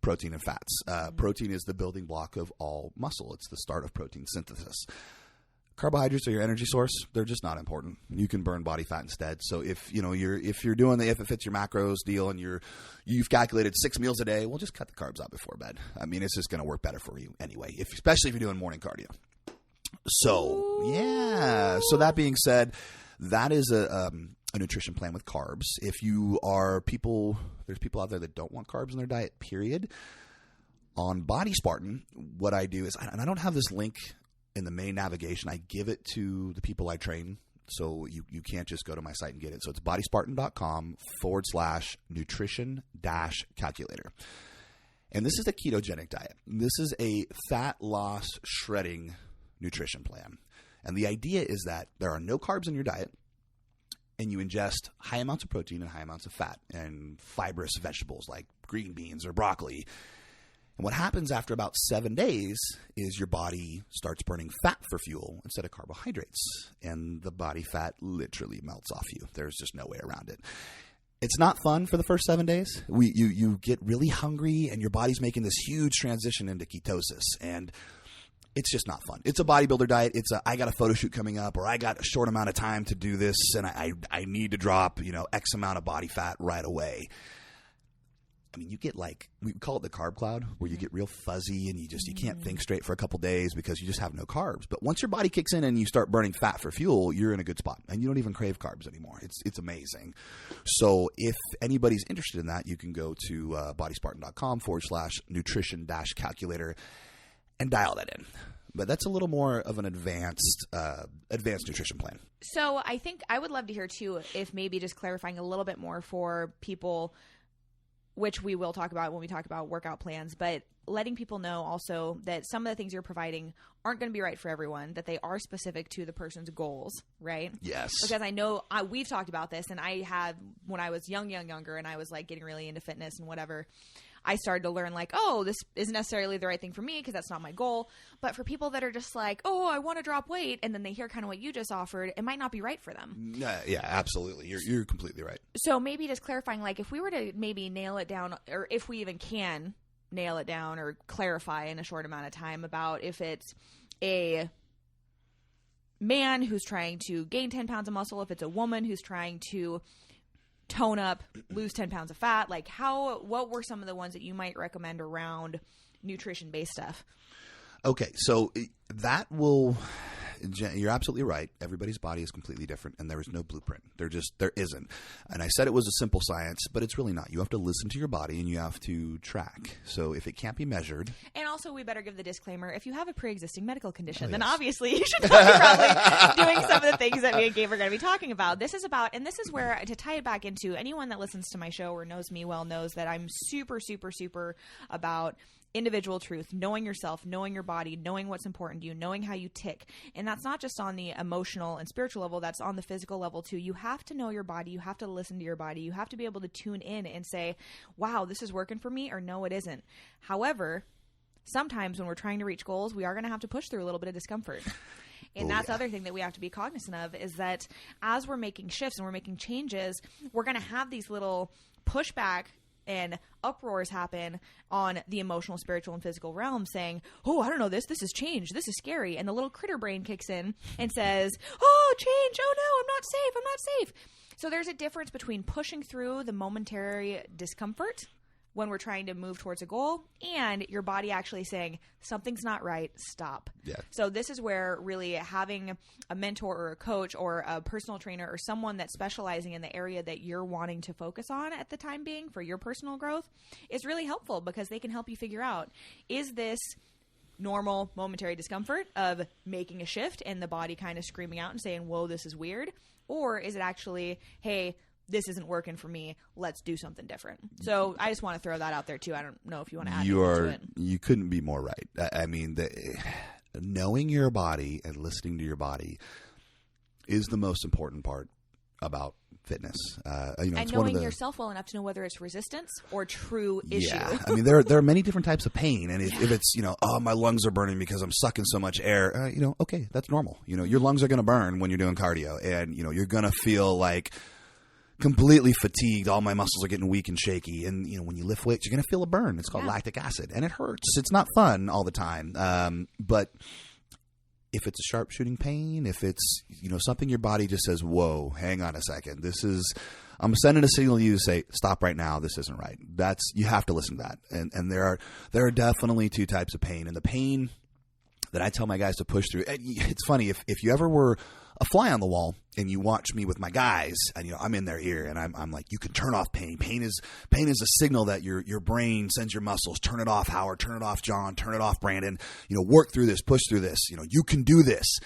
protein and fats. Protein is the building block of all muscle. It's the start of protein synthesis. Carbohydrates are your energy source. They're just not important. You can burn body fat instead. So if you're doing the if it fits your macros deal and you've calculated 6 meals a day, well, just cut the carbs out before bed. I mean, it's just going to work better for you anyway, especially if you're doing morning cardio. So, yeah. So that being said, that is a nutrition plan with carbs. If you are there's people out there that don't want carbs in their diet, period. On Body Spartan, what I do is, and I don't have this link in the main navigation, I give it to the people I train. So you can't just go to my site and get it. So it's bodyspartan.com/nutrition-calculator. And this is a ketogenic diet. This is a fat loss shredding nutrition plan. And the idea is that there are no carbs in your diet, and you ingest high amounts of protein and high amounts of fat and fibrous vegetables like green beans or broccoli. And what happens after about 7 days is your body starts burning fat for fuel instead of carbohydrates. And the body fat literally melts off you. There's just no way around it. It's not fun for the first 7 days. You get really hungry, and your body's making this huge transition into ketosis. And it's just not fun. It's a bodybuilder diet. I got a photo shoot coming up, or I got a short amount of time to do this, and I need to drop, X amount of body fat right away. I mean, you get like, we call it the carb cloud, where you get real fuzzy and you can't think straight for a couple days because you just have no carbs. But once your body kicks in and you start burning fat for fuel, you're in a good spot and you don't even crave carbs anymore. It's amazing. So if anybody's interested in that, you can go to bodyspartan.com/nutrition-calculator and dial that in. But that's a little more of an advanced nutrition plan. So I think I would love to hear too, if maybe just clarifying a little bit more for people, which we will talk about when we talk about workout plans, but letting people know also that some of the things you're providing aren't going to be right for everyone, that they are specific to the person's goals, right? Yes. Because I know we've talked about this, and I had, when I was younger, and I was like getting really into fitness and whatever, I started to learn like, oh, this isn't necessarily the right thing for me because that's not my goal. But for people that are just like, oh, I want to drop weight, and then they hear kind of what you just offered, it might not be right for them. Yeah, absolutely. You're completely right. So maybe just clarifying, like if we were to maybe nail it down, or if we even can nail it down or clarify in a short amount of time about if it's a man who's trying to gain 10 pounds of muscle, if it's a woman who's trying to tone up, lose 10 pounds of fat, like what were some of the ones that you might recommend around nutrition-based stuff? Okay, so that will, you're absolutely right. Everybody's body is completely different, and there is no blueprint. There isn't. And I said it was a simple science, but it's really not. You have to listen to your body, and you have to track. So if it can't be measured. And also, we better give the disclaimer, if you have a pre-existing medical condition, yes, then obviously you should not be probably doing some of the things that me and Gabe are going to be talking about. This is about, and this is where, to tie it back into, anyone that listens to my show or knows me well knows that I'm super, super, super about individual truth, knowing yourself, knowing your body, knowing what's important to you, knowing how you tick. And that's not just on the emotional and spiritual level, that's on the physical level too. You have to know your body. You have to listen to your body. You have to be able to tune in and say, wow, this is working for me, or no, it isn't. However, sometimes when we're trying to reach goals, we are going to have to push through a little bit of discomfort. And that's the other thing that we have to be cognizant of, is that as we're making shifts and we're making changes, we're going to have these little pushback and uproars happen on the emotional, spiritual, and physical realm saying, oh, I don't know this has changed, this is scary. And the little critter brain kicks in and says, oh, change, oh no, I'm not safe. So there's a difference between pushing through the momentary discomfort when we're trying to move towards a goal, and your body actually saying, something's not right, stop. Yeah. So this is where really having a mentor or a coach or a personal trainer or someone that's specializing in the area that you're wanting to focus on at the time being for your personal growth is really helpful, because they can help you figure out, is this normal momentary discomfort of making a shift and the body kind of screaming out and saying, whoa, this is weird? Or is it actually, hey, this isn't working for me, let's do something different? So I just want to throw that out there too. I don't know if you want to add anything to it. You couldn't be more right. I mean, knowing your body and listening to your body is the most important part about fitness. And knowing yourself well enough to know whether it's resistance or true issue. Yeah, I mean, there are many different types of pain, and if it's, oh, my lungs are burning because I'm sucking so much air, okay, that's normal. Your lungs are going to burn when you're doing cardio, and you're going to feel like completely fatigued. All my muscles are getting weak and shaky. And, when you lift weights, you're going to feel a burn. It's called lactic acid, and it hurts. It's not fun all the time. But if it's a sharp shooting pain, if it's, something your body just says, whoa, hang on a second. I'm sending a signal to you to say, stop right now. This isn't right. You have to listen to that. And there are definitely two types of pain. And the pain that I tell my guys to push through, and it's funny, if you ever were a fly on the wall and you watch me with my guys, and I'm in their ear, and I'm like, you can turn off pain. Pain is a signal that your brain sends your muscles. Turn it off, Howard. Turn it off, John. Turn it off, Brandon. Work through this. Push through this. You can do this.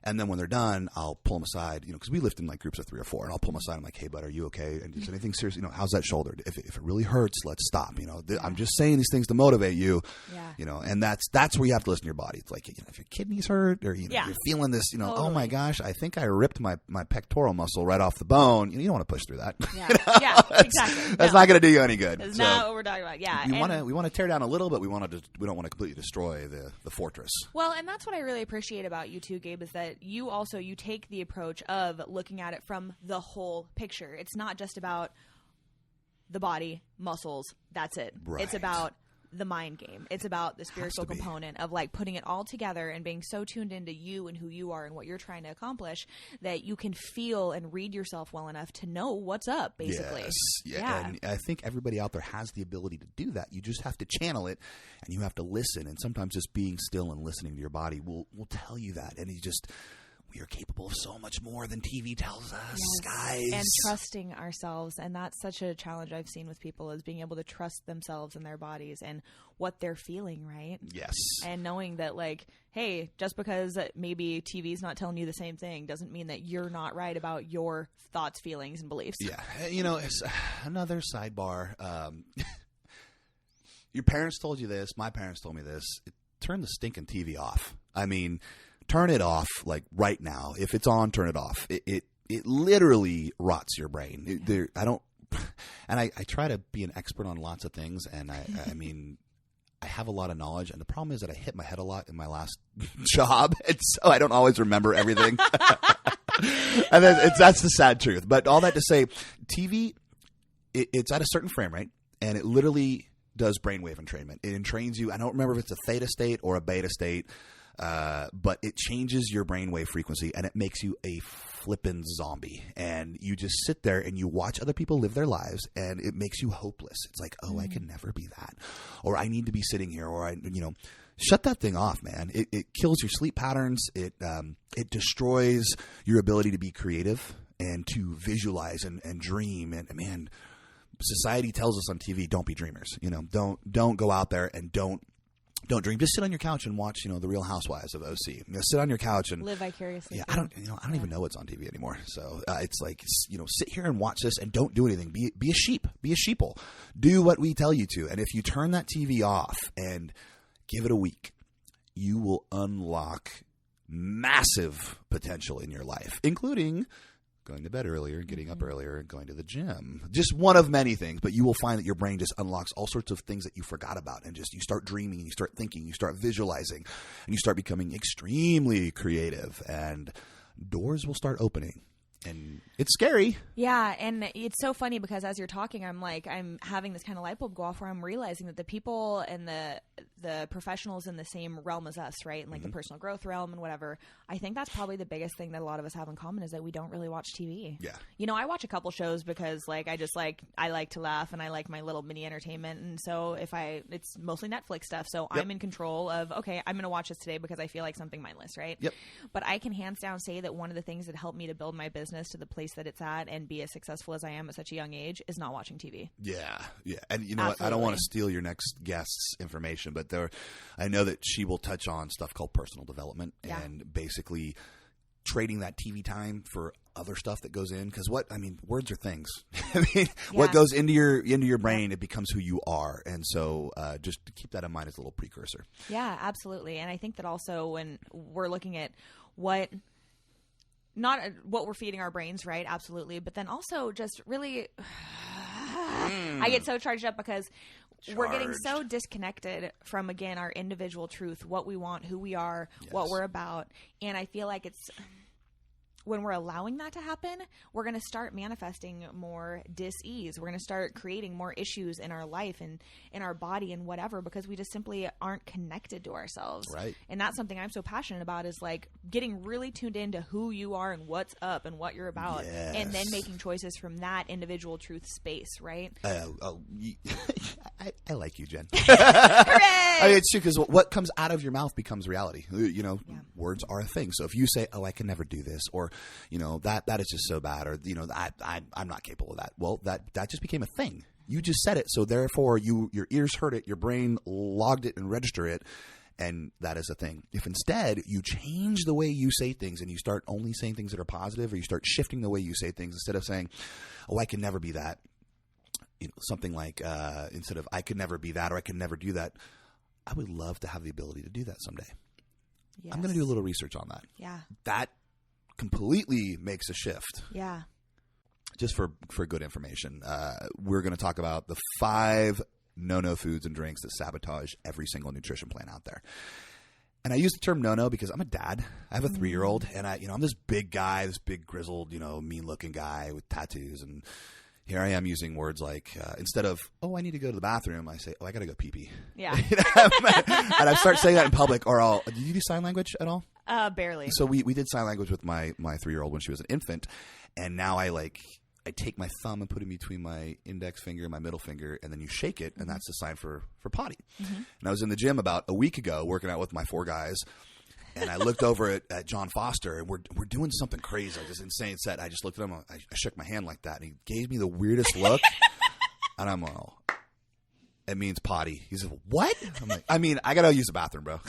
And then when they're done, I'll pull them aside, because we lift in like groups of 3 or 4, and I'll pull them aside. I'm like, hey, bud, are you okay? And is anything serious? How's that shoulder? If it really hurts, let's stop. I'm just saying these things to motivate you. Yeah. And that's where you have to listen to your body. It's like, if your kidneys hurt, or you're feeling this, totally. Oh my gosh, I think I ripped my pectoral muscle right off the bone. You don't want to push through that. Yeah, exactly. That's not going to do you any good. That's not what we're talking about. Yeah. We want to tear down a little, but we don't want to completely destroy the fortress. Well, and that's what I really appreciate about you too, Gabe, is that you take the approach of looking at it from the whole picture. It's not just about the body, muscles, that's it. Right. It's about the mind game. It's about the spiritual component of like putting it all together and being so tuned into you and who you are and what you're trying to accomplish that you can feel and read yourself well enough to know what's up, basically. Yes. Yeah. And I think everybody out there has the ability to do that. You just have to channel it and you have to listen. And sometimes just being still and listening to your body will tell you that. And we are capable of so much more than TV tells us, guys. And trusting ourselves. And that's such a challenge I've seen with people, is being able to trust themselves and their bodies and what they're feeling, right? Yes. And knowing that, like, hey, just because maybe TV's not telling you the same thing doesn't mean that you're not right about your thoughts, feelings, and beliefs. Yeah. It's another sidebar. Your parents told you this. My parents told me this. Turn the stinking TV off. I mean, turn it off, like, right now. If it's on, turn it off. It literally rots your brain. I try to be an expert on lots of things, and I mean, I have a lot of knowledge, and the problem is that I hit my head a lot in my last job, and so I don't always remember everything. And that's the sad truth. But all that to say, TV, it's at a certain frame rate, and it literally does brainwave entrainment. It entrains you. I don't remember if it's a theta state or a beta state. But it changes your brainwave frequency and it makes you a flippin' zombie. And you just sit there and you watch other people live their lives and it makes you hopeless. It's like, I can never be that. Or I need to be sitting here, or shut that thing off, man. It kills your sleep patterns. It destroys your ability to be creative and to visualize and dream. And man, society tells us on TV, don't be dreamers. Don't go out there and don't dream. Just sit on your couch and watch, the Real Housewives of OC. Sit on your couch and live vicariously. Yeah, I don't even know what's on TV anymore. So it's like, sit here and watch this and don't do anything. Be a sheep. Be a sheeple. Do what we tell you to. And if you turn that TV off and give it a week, you will unlock massive potential in your life, including going to bed earlier, getting up earlier, and going to the gym. Just one of many things, but you will find that your brain just unlocks all sorts of things that you forgot about, and just you start dreaming, you start thinking, you start visualizing, and you start becoming extremely creative, and doors will start opening. And it's scary. Yeah, and it's so funny because as you're talking, I'm having this kind of light bulb go off where I'm realizing that the people and the professionals in the same realm as us, right, and like the personal growth realm and whatever, I think that's probably the biggest thing that a lot of us have in common, is that we don't really watch TV. Yeah. I watch a couple shows because I like to laugh and I like my little mini entertainment, and so it's mostly Netflix stuff, so I'm in control of, okay, I'm going to watch this today because I feel like something mindless, right? Yep. But I can hands down say that one of the things that helped me to build my business to the place that it's at and be as successful as I am at such a young age is not watching TV. Yeah. And you know what? I don't want to steal your next guest's information, but I know that she will touch on stuff called personal development and basically trading that TV time for other stuff that goes in. Because words are things. What goes into your brain, it becomes who you are. And so just to keep that in mind as a little precursor. Yeah, absolutely. And I think that also when we're looking at not what we're feeding our brains, right? Absolutely. But then also just really, I get so charged up because we're getting so disconnected from, again, our individual truth, what we want, who we are, what we're about. And I feel like it's when we're allowing that to happen, we're going to start manifesting more dis-ease. We're going to start creating more issues in our life and in our body and whatever, because we just simply aren't connected to ourselves. Right. And that's something I'm so passionate about, is like getting really tuned into who you are and what's up and what you're about. Yes. And then making choices from that individual truth space, right? I like you, Jen. Hooray! It's true, because what comes out of your mouth becomes reality. Words are a thing. So if you say, I can never do this, or that is just so bad, or I'm not capable of that. Well, that just became a thing. You just said it, so therefore your ears heard it, your brain logged it and registered it, and that is a thing. If instead you change the way you say things and you start only saying things that are positive, or you start shifting the way you say things, instead of saying, I can never be that, something like instead of I could never be that, or I can never do that, I would love to have the ability to do that someday. Yes. I'm going to do a little research on that. Yeah. That completely makes a shift. Yeah. Just for good information, we're going to talk about the 5 no-no foods and drinks that sabotage every single nutrition plan out there. And I use the term no-no because I'm a dad. I have a 3-year-old, and I'm this big guy, this big grizzled, mean-looking guy with tattoos, and here I am using words like, instead of, oh, I need to go to the bathroom, I say, oh, I got to go pee-pee. Yeah. And I start saying that in public, or do you do sign language at all? Barely. So we did sign language with my 3-year-old when she was an infant, and now I take my thumb and put it between my index finger and my middle finger, and then you shake it, and that's the sign for potty. Mm-hmm. And I was in the gym about a week ago working out with my 4 guys, and I looked over at John Foster, and we're doing something crazy, like this insane set. I just looked at him, I shook my hand like that, and he gave me the weirdest look, and I'm like, oh, it means potty. He said, what? I'm like, I got to use the bathroom, bro.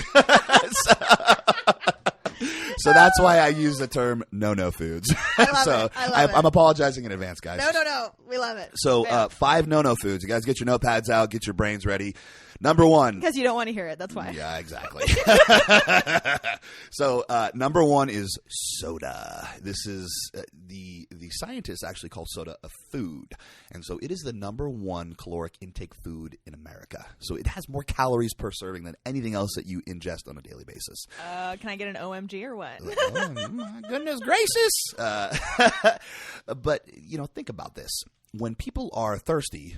So that's why I use the term no foods. I love it. I'm apologizing in advance, guys. No. We love it. So 5 no foods. You guys get your notepads out, get your brains ready. Number 1. Because you don't want to hear it. That's why. Yeah, exactly. So number 1 is soda. This is the scientists actually call soda a food. And so it is the number 1 caloric intake food in America. So it has more calories per serving than anything else that you ingest on a daily basis. Can I get an OMG or what? Oh, my goodness gracious. But, think about this. When people are thirsty,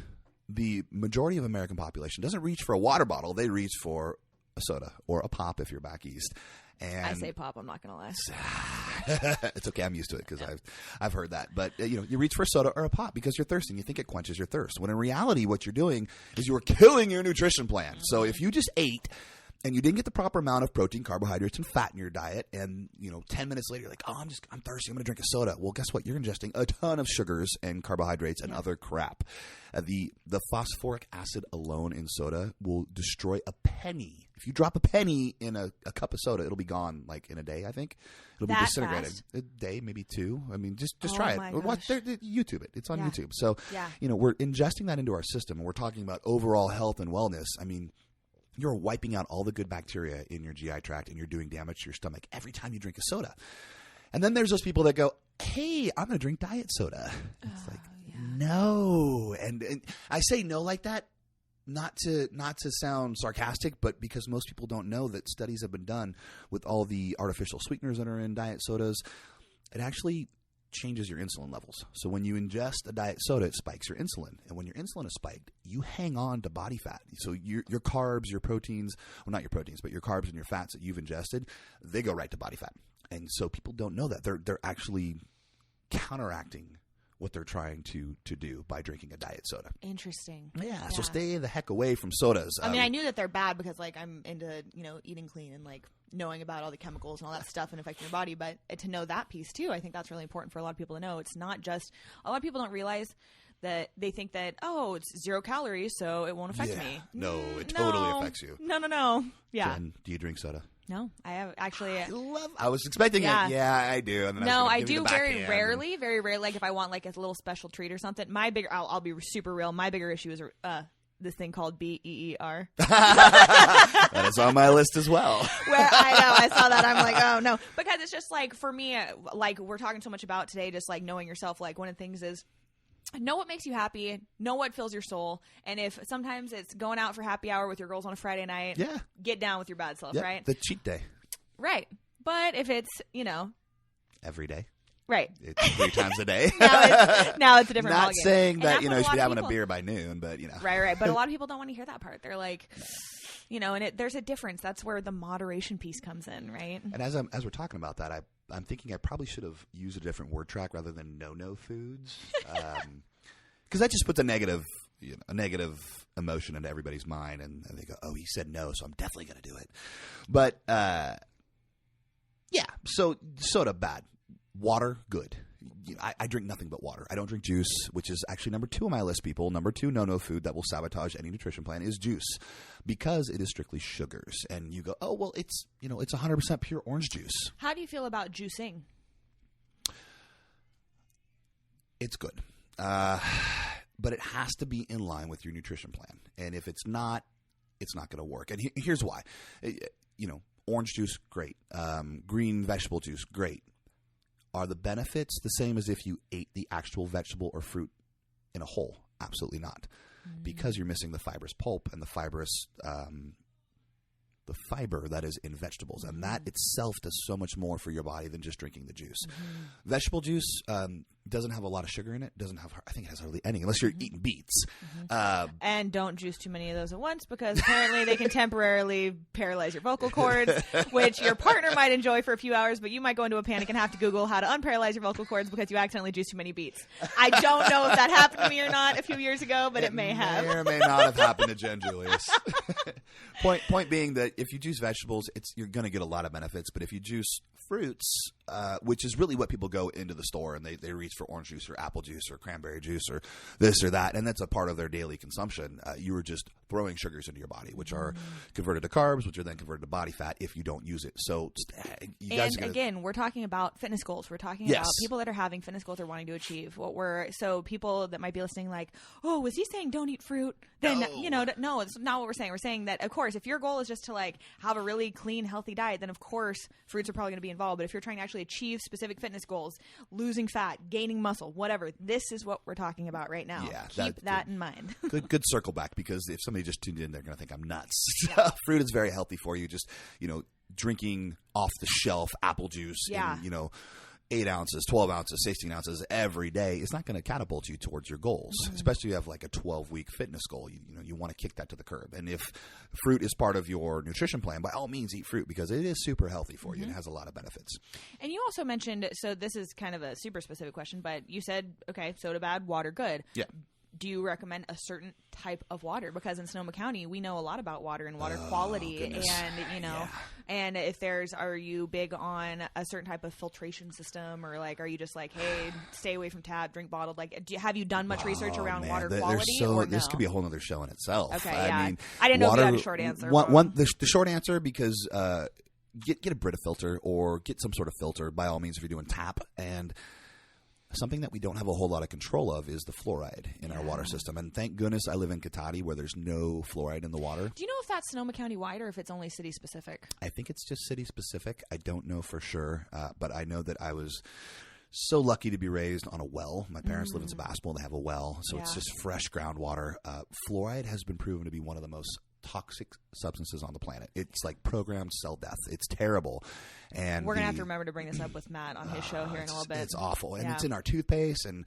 the majority of American population doesn't reach for a water bottle. They reach for a soda or a pop if you're back east. And I say pop. I'm not going to lie. It's okay. I'm used to it because I've heard that. But you reach for a soda or a pop because you're thirsty and you think it quenches your thirst. When in reality, what you're doing is you're killing your nutrition plan. So if you just ate and you didn't get the proper amount of protein, carbohydrates, and fat in your diet, and 10 minutes later you're like, oh, I'm thirsty, I'm going to drink a soda. Well, guess what? You're ingesting a ton of sugars and carbohydrates and other crap. The phosphoric acid alone in soda will destroy a penny. If you drop a penny in a cup of soda, it'll be gone like in a day. I think it'll be disintegrated. Fast? A day, maybe 2. Just try it. Gosh. YouTube it. It's on YouTube. So we're ingesting that into our system, and we're talking about overall health and wellness. You're wiping out all the good bacteria in your GI tract, and you're doing damage to your stomach every time you drink a soda. And then there's those people that go, hey, I'm going to drink diet soda. It's no. And I say no like that, not to sound sarcastic, but because most people don't know that studies have been done with all the artificial sweeteners that are in diet sodas. It actually changes your insulin levels. So when you ingest a diet soda, it spikes your insulin. And when your insulin is spiked, you hang on to body fat. So your carbs, your proteins, well, not your proteins, but your carbs and your fats that you've ingested, they go right to body fat. And so people don't know that. They're actually counteracting what they're trying to do by drinking a diet soda. Interesting. Yeah. So stay the heck away from sodas. I knew that they're bad because I'm into, eating clean and knowing about all the chemicals and all that stuff and affecting your body. But to know that piece too, I think that's really important for a lot of people to know. It's not just, a lot of people don't realize that they think that, oh, it's 0 calories, so it won't affect me. No, it totally affects you. No. Yeah. Jen, do you drink soda? No, I have actually. I was expecting it. Yeah, I do. And then I do very rarely. Very rarely. Like if I want a little special treat or something. I'll be super real. My bigger issue is this thing called BEER. That is on my list as well. Where I saw that, I'm like, oh no, because it's just for me, we're talking so much about today, just knowing yourself. One of the things is, know what makes you happy, know what fills your soul, and if sometimes it's going out for happy hour with your girls on a Friday night, get down with your bad self, right? The cheat day. Right. But if it's, every day. Right. It's 3 times a day. now it's a different Not ballgame. saying that, you should be having a beer by noon, but, Right. But a lot of people don't want to hear that part. They're like, and there's a difference. That's where the moderation piece comes in, right? And as we're talking about that, I'm thinking I probably should have used a different word track rather than no foods. Because that just puts a negative emotion into everybody's mind, and they go, oh, he said no, so I'm definitely going to do it. But, so soda, bad. Water, good. I drink nothing but water. I don't drink juice, which is actually number 2 on my list, people. Number 2 no food that will sabotage any nutrition plan is juice, because it is strictly sugars. And you go, oh, well, it's 100% pure orange juice. How do you feel about juicing? It's good. But it has to be in line with your nutrition plan. And if it's not going to work. And here's why. Orange juice, great. Green vegetable juice, great. Are the benefits the same as if you ate the actual vegetable or fruit in a whole? Absolutely not. Because you're missing the fibrous pulp and the fibrous the fiber that is in vegetables. And that itself does so much more for your body than just drinking the juice. Vegetable juice, doesn't have a lot of sugar in it. Doesn't have, I think it has hardly any, unless you're eating beets. And don't juice too many of those at once, because apparently they can temporarily paralyze your vocal cords, which your partner might enjoy for a few hours, but you might go into a panic and have to Google how to unparalyze your vocal cords because you accidentally juiced too many beets. I don't know if that happened to me or not a few years ago, but it may have. May or may not have happened to Jen Julius. Point being that if you juice vegetables, you're going to get a lot of benefits, but if you juice fruits, which is really what people go into the store and they reach for orange juice or apple juice or cranberry juice or this or that, and that's a part of their daily consumption. You are just throwing sugars into your body, which are converted to carbs, which are then converted to body fat if you don't use it. So you guys again, we're talking about fitness goals. We're talking about people that are having fitness goals they're wanting to achieve. So people that might be listening like, oh, was he saying don't eat fruit? Then, no, it's not what we're saying. We're saying that, of course, if your goal is just to like have a really clean, healthy diet, then of course fruits are probably going to be involved. But if you're trying to actually achieve specific fitness goals, losing fat, gaining muscle, whatever, this is what we're talking about right now. Yeah, Keep that in mind. Good circle back, because if somebody just tuned in, they're going to think I'm nuts. Yeah. Fruit is very healthy for you. Just, drinking off the shelf apple juice in, 8 ounces, 12 ounces, 16 ounces every day is not going to catapult you towards your goals, especially if you have like a 12-week fitness goal. You want to kick that to the curb. And if fruit is part of your nutrition plan, by all means eat fruit, because it is super healthy for you and it has a lot of benefits. And you also mentioned, so this is kind of a super specific question, but you said, okay, soda bad, water good. Yeah. Do you recommend a certain type of water? Because in Sonoma County, we know a lot about water and water quality. Goodness. And, and if are you big on a certain type of filtration system, or like, are you just like, hey, stay away from tap, drink bottled? Like, have you done much research around water quality? Or no? This could be a whole other show in itself. Okay, I mean, I didn't know if you had a short answer. The short answer, because get a Brita filter or get some sort of filter, by all means, if you're doing tap. And something that we don't have a whole lot of control of is the fluoride in our water system. And thank goodness I live in Katati, where there's no fluoride in the water. Do you know if that's Sonoma County wide or if it's only city specific? I think it's just city specific. I don't know for sure, but I know that I was so lucky to be raised on a well. My parents live in Sebastopol. They have a well, so it's just fresh groundwater. Fluoride has been proven to be one of the most toxic substances on the planet. It's like programmed cell death. It's terrible. And we're going to have to remember to bring this up with Matt on his show here in a little bit. It's awful. And it's in our toothpaste. And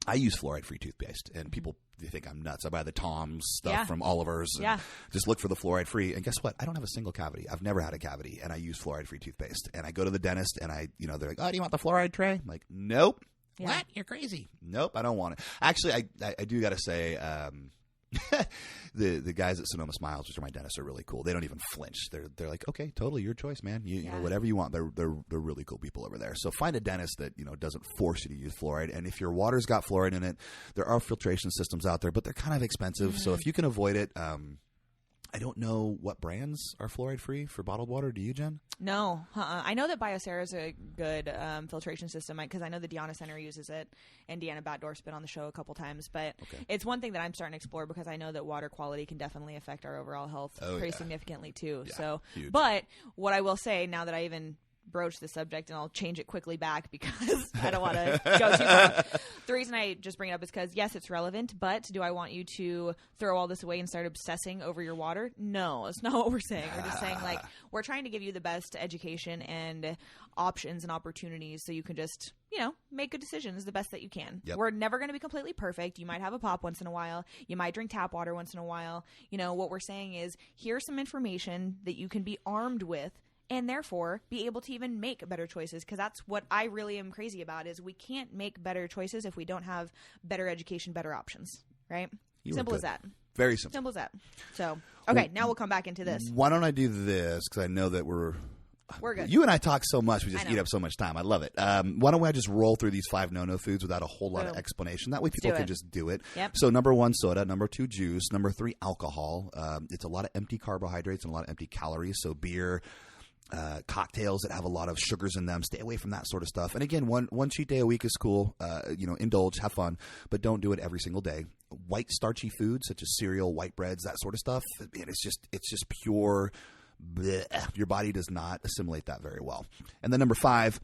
I use fluoride-free toothpaste. And people, they think I'm nuts. I buy the Tom's stuff from Oliver's. And just look for the fluoride-free. And guess what? I don't have a single cavity. I've never had a cavity. And I use fluoride-free toothpaste. And I go to the dentist and they're like, oh, do you want the fluoride tray? I'm like, nope. Yeah. What? You're crazy. Nope, I don't want it. Actually, I do got to say, the guys at Sonoma Smiles, which are my dentists, are really cool. They don't even flinch. They're like, okay, totally your choice, man. You know, whatever you want. They're really cool people over there. So find a dentist that doesn't force you to use fluoride. And if your water's got fluoride in it, there are filtration systems out there, but they're kind of expensive. So if you can avoid it, I don't know what brands are fluoride free for bottled water. Do you, Jen? No. I know that Biosera is a good filtration system, because I know the Deanna Center uses it, and Deanna Batdorf's been on the show a couple times. But it's one thing that I'm starting to explore, because I know that water quality can definitely affect our overall health pretty significantly too. Yeah, so, huge. But what I will say, now that I even broach the subject, and I'll change it quickly back because I don't want to go too far. The reason I just bring it up is because, yes, it's relevant, but do I want you to throw all this away and start obsessing over your water? No, it's not what we're saying. We're just saying, like, we're trying to give you the best education and options and opportunities so you can just, make good decisions the best that you can. Yep. We're never going to be completely perfect. You might have a pop once in a while. You might drink tap water once in a while. What we're saying is, here's some information that you can be armed with, and therefore be able to even make better choices, because that's what I really am crazy about, is we can't make better choices if we don't have better education, better options, right? Simple as that. Very simple. Simple as that. So, okay, now we'll come back into this. Why don't I do this, because I know that we're good. You and I talk so much, we just eat up so much time. I love it. Why don't I just roll through these 5 no-no foods without a whole lot of explanation? That way people can just do it. Yep. So number 1, soda. Number 2, juice. Number 3, alcohol. It's a lot of empty carbohydrates and a lot of empty calories. So beer, cocktails that have a lot of sugars in them. Stay away from that sort of stuff. And again, one cheat day a week is cool. Indulge, have fun, but don't do it every single day. White starchy foods such as cereal, white breads, that sort of stuff. Man, it's just pure bleh. Your body does not assimilate that very well. And then number 5,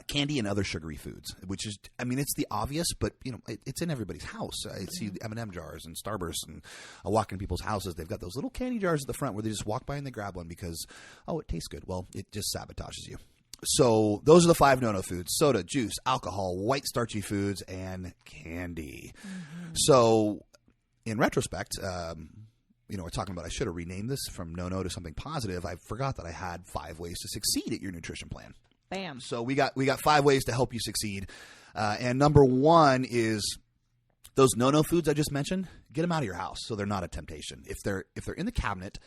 candy and other sugary foods, which is, it's the obvious, but it's in everybody's house. I see M&M jars and Starburst, and I walk in people's houses. They've got those little candy jars at the front where they just walk by and they grab one because, it tastes good. Well, it just sabotages you. So those are the 5 no-no foods: soda, juice, alcohol, white starchy foods, and candy. Mm-hmm. So in retrospect, we're talking about I should have renamed this from no-no to something positive. I forgot that I had 5 ways to succeed at your nutrition plan. Bam. So we got 5 ways to help you succeed. And number 1 is those no-no foods I just mentioned, get them out of your house so they're not a temptation. If they're in the cabinet,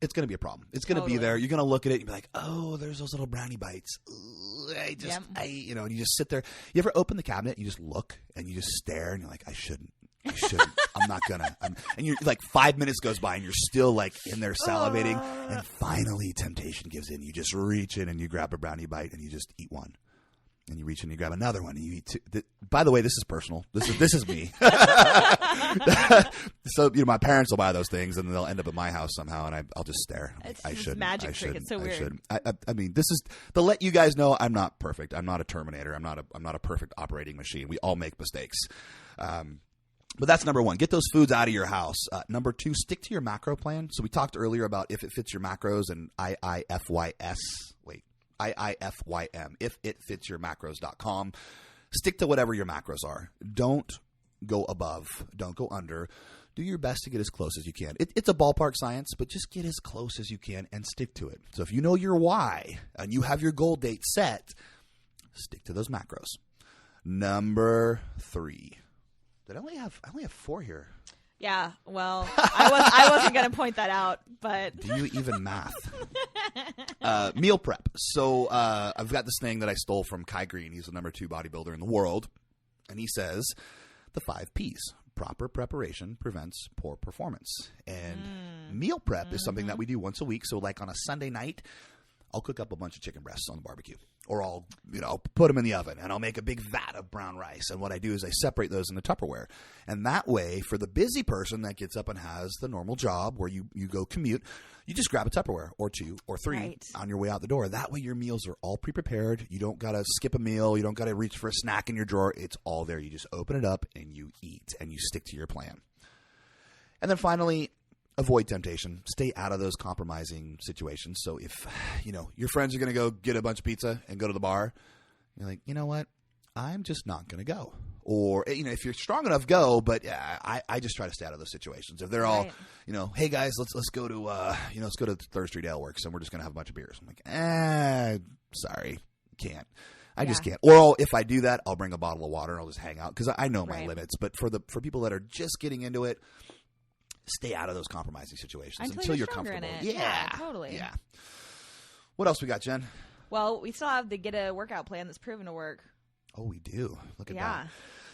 it's going to be a problem. It's going to be there. You're going to look at it and be like, oh, there's those little brownie bites. Ooh, and you just sit there. You ever open the cabinet, you just look and you just stare and you're like, I shouldn't. I'm not going to. And you're like 5 minutes goes by and you're still like in there salivating. And finally temptation gives in. You just reach in and you grab a brownie bite and you just eat one. And you reach in and you grab another one and you eat 2. By the way, this is personal. This is me. So, my parents will buy those things and they'll end up at my house somehow and I'll just stare. It's a magic trick. It's so weird. I mean, this is to let you guys know I'm not perfect. I'm not a Terminator. I'm not a perfect operating machine. We all make mistakes. But that's number 1. Get those foods out of your house. Number 2, stick to your macro plan. So we talked earlier about if it fits your macros and IIFYM, if it fits your macros.com. Stick to whatever your macros are. Don't go above. Don't go under. Do your best to get as close as you can. It's a ballpark science, but just get as close as you can and stick to it. So if you know your why and you have your goal date set, stick to those macros. Number 3. I only have 4 here. Yeah, well, I wasn't going to point that out, but do you even math? Meal prep. So I've got this thing that I stole from Kai Green. He's the number 2 bodybuilder in the world, and he says the 5 P's. Proper preparation prevents poor performance. And meal prep is something that we do once a week. So like on a Sunday night, I'll cook up a bunch of chicken breasts on the barbecue. Or I'll put them in the oven and I'll make a big vat of brown rice. And what I do is I separate those into Tupperware. And that way, for the busy person that gets up and has the normal job where you go commute, you just grab a Tupperware or 2 or 3 on your way out the door. That way your meals are all pre-prepared. You don't got to skip a meal. You don't got to reach for a snack in your drawer. It's all there. You just open it up and you eat and you stick to your plan. And then finally, avoid temptation. Stay out of those compromising situations. So if, your friends are going to go get a bunch of pizza and go to the bar, you're like, you know what? I'm just not going to go. Or, if you're strong enough, go. But I just try to stay out of those situations. If they're all, hey guys, let's go to, let's go to Third Street Ale Works and we're just going to have a bunch of beers. I'm like, sorry, can't. I just can't. Or if I do that, I'll bring a bottle of water and I'll just hang out because I know my limits. But for people that are just getting into it, stay out of those compromising situations until you're comfortable. Yeah, totally. Yeah. What else we got, Jen? Well, we still have to get a workout plan that's proven to work. Oh, we do. Look at that.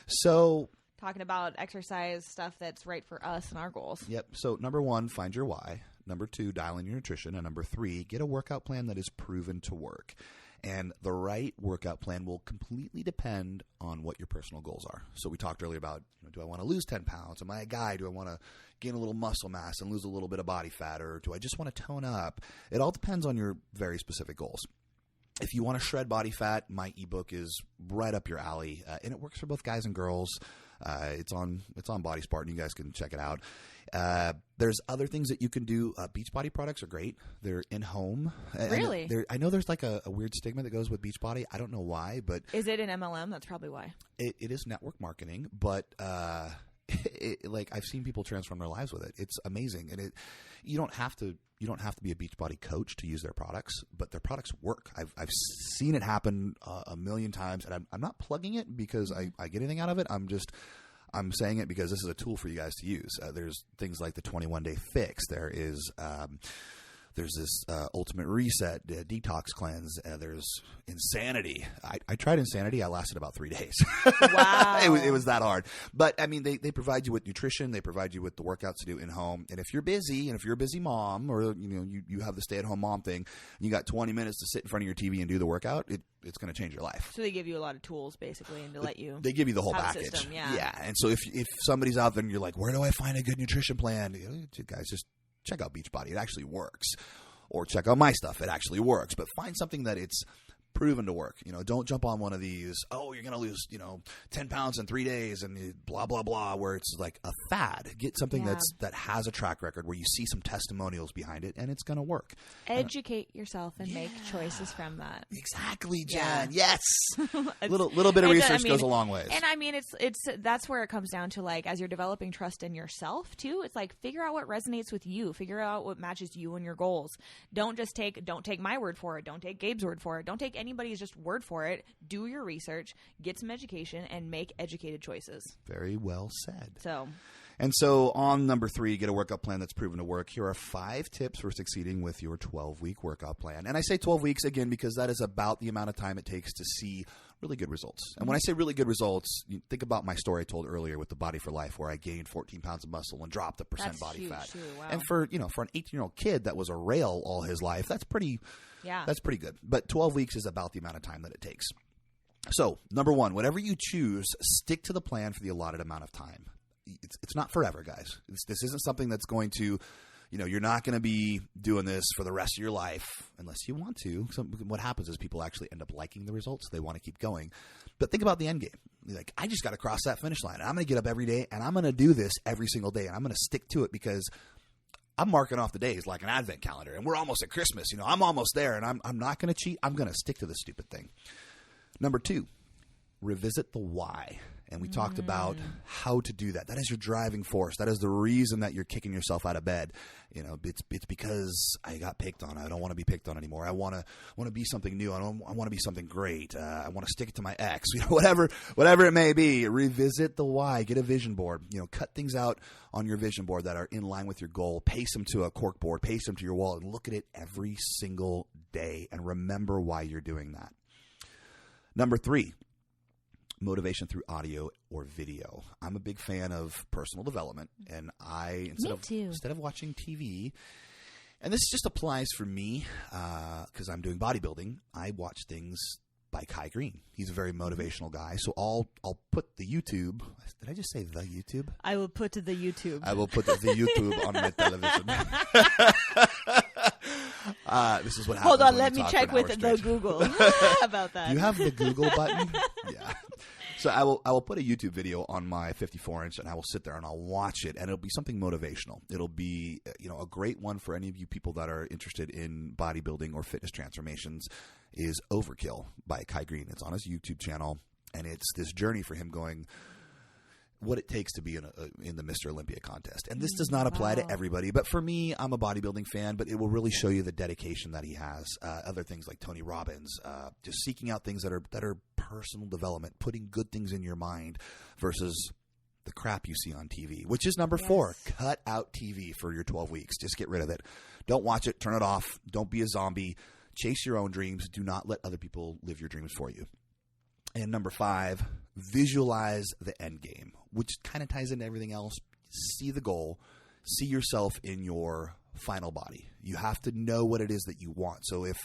So, talking about exercise stuff that's right for us and our goals. Yep. So, number 1, find your why. Number 2, dial in your nutrition. And number 3, get a workout plan that is proven to work. And the right workout plan will completely depend on what your personal goals are. So we talked earlier about, do I want to lose 10 pounds? Am I a guy? Do I want to gain a little muscle mass and lose a little bit of body fat? Or do I just want to tone up? It all depends on your very specific goals. If you want to shred body fat, my ebook is right up your alley. And it works for both guys and girls. It's on Body Spartan. You guys can check it out. There's other things that you can do. Beachbody products are great. They're in-home. Really? I know there's like a weird stigma that goes with Beachbody. I don't know why, but... Is it an MLM? That's probably why. It is network marketing, but I've seen people transform their lives with it. It's amazing. And you don't have to be a Beachbody coach to use their products, but their products work. I've seen it happen a million times, and I'm not plugging it because I get anything out of it. I'm saying it because this is a tool for you guys to use. There's things like the 21-day fix. There's this ultimate reset, detox cleanse. There's Insanity. I tried Insanity. I lasted about 3 days. Wow. It was that hard. But, I mean, they provide you with nutrition. They provide you with the workouts to do in home. And if you're busy, and if you're a busy mom, or you have the stay-at-home mom thing, and you got 20 minutes to sit in front of your TV and do the workout, it's going to change your life. So they give you a lot of tools, basically, and to let you... They give you the whole package. System, yeah. And so if somebody's out there and you're like, where do I find a good nutrition plan? Guys, just check out Beachbody. It actually works. Or check out my stuff. It actually works. But find something that it's proven to work. Don't jump on one of these, oh, you're going to lose, 10 pounds in 3 days and blah, blah, blah, where it's like a fad. Get something that has a track record where you see some testimonials behind it and it's going to work. Educate yourself and make choices from that. Exactly, Jen. Yes. little bit of research goes a long ways. And that's where it comes down to, like, as you're developing trust in yourself too, it's like figure out what resonates with you, figure out what matches you and your goals. Don't take my word for it. Don't take Gabe's word for it. Don't take anybody's just word for it. Do your research, get some education, and make educated choices. Very well said. So on number 3, get a workout plan that's proven to work. Here are 5 tips for succeeding with your 12-week workout plan. And I say 12 weeks again because that is about the amount of time it takes to see really good results. And when I say really good results, you think about my story I told earlier with the Body for Life, where I gained 14 pounds of muscle and dropped the percent body fat. Too. Wow. And for an 18-year-old kid that was a rail all his life, that's pretty good. But 12 weeks is about the amount of time that it takes. So, number 1, whatever you choose, stick to the plan for the allotted amount of time. It's not forever, guys. This isn't something that's going to, you're not going to be doing this for the rest of your life unless you want to. What happens is people actually end up liking the results. They want to keep going. But think about the end game. Like, I just got to cross that finish line. I'm going to get up every day, and I'm going to do this every single day, and I'm going to stick to it because I'm marking off the days like an advent calendar, and we're almost at Christmas. I'm almost there, and I'm not going to cheat. I'm going to stick to this stupid thing. Number 2, revisit the why. And we talked about how to do that. That is your driving force. That is the reason that you're kicking yourself out of bed. It's because I got picked on. I don't want to be picked on anymore. I want to be something new. I want to be something great. I want to stick it to my ex. Whatever it may be. Revisit the why. Get a vision board. Cut things out on your vision board that are in line with your goal. Paste them to a cork board. Paste them to your wall, and look at it every single day. And remember why you're doing that. Number 3. Motivation through audio or video. I'm a big fan of personal development, and instead of watching TV, and this just applies for me because I'm doing bodybuilding, I watch things by Kai Green. He's a very motivational guy, so I'll put the YouTube. Did I just say the YouTube? I will put the YouTube. I will put the YouTube on my television. This is what happens. Hold on, let me check with the Google about that. Do you have the Google button? Yeah. So I will put a YouTube video on my 54-inch, and I will sit there and I'll watch it, and it'll be something motivational. It'll be a great one for any of you people that are interested in bodybuilding or fitness transformations. Is Overkill by Kai Green. It's on his YouTube channel, and it's this journey for him going what it takes to be in the Mr. Olympia contest. And this does not apply to everybody, but for me, I'm a bodybuilding fan, but it will really show you the dedication that he has. Other things like Tony Robbins, just seeking out things that are personal development, putting good things in your mind versus the crap you see on TV, which is number 4. Cut out TV for your 12 weeks. Just get rid of it. Don't watch it. Turn it off. Don't be a zombie. Chase your own dreams. Do not let other people live your dreams for you. And number 5, visualize the end game, which kind of ties into everything else. See the goal. See yourself in your final body. You have to know what it is that you want. So if,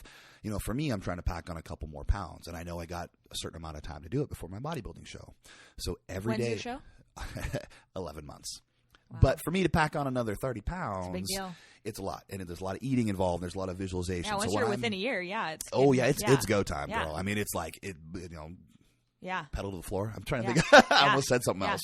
for me, I'm trying to pack on a couple more pounds, and I know I got a certain amount of time to do it before my bodybuilding show. So every day. When's your show? 11 months. Wow. But for me to pack on another 30 pounds, it's a big deal. It's a lot. And there's a lot of eating involved. There's a lot of visualization. Yeah, once you're within a year, it's go time, girl. I mean, it's like, pedal to the floor. I'm trying to think. I almost said something else.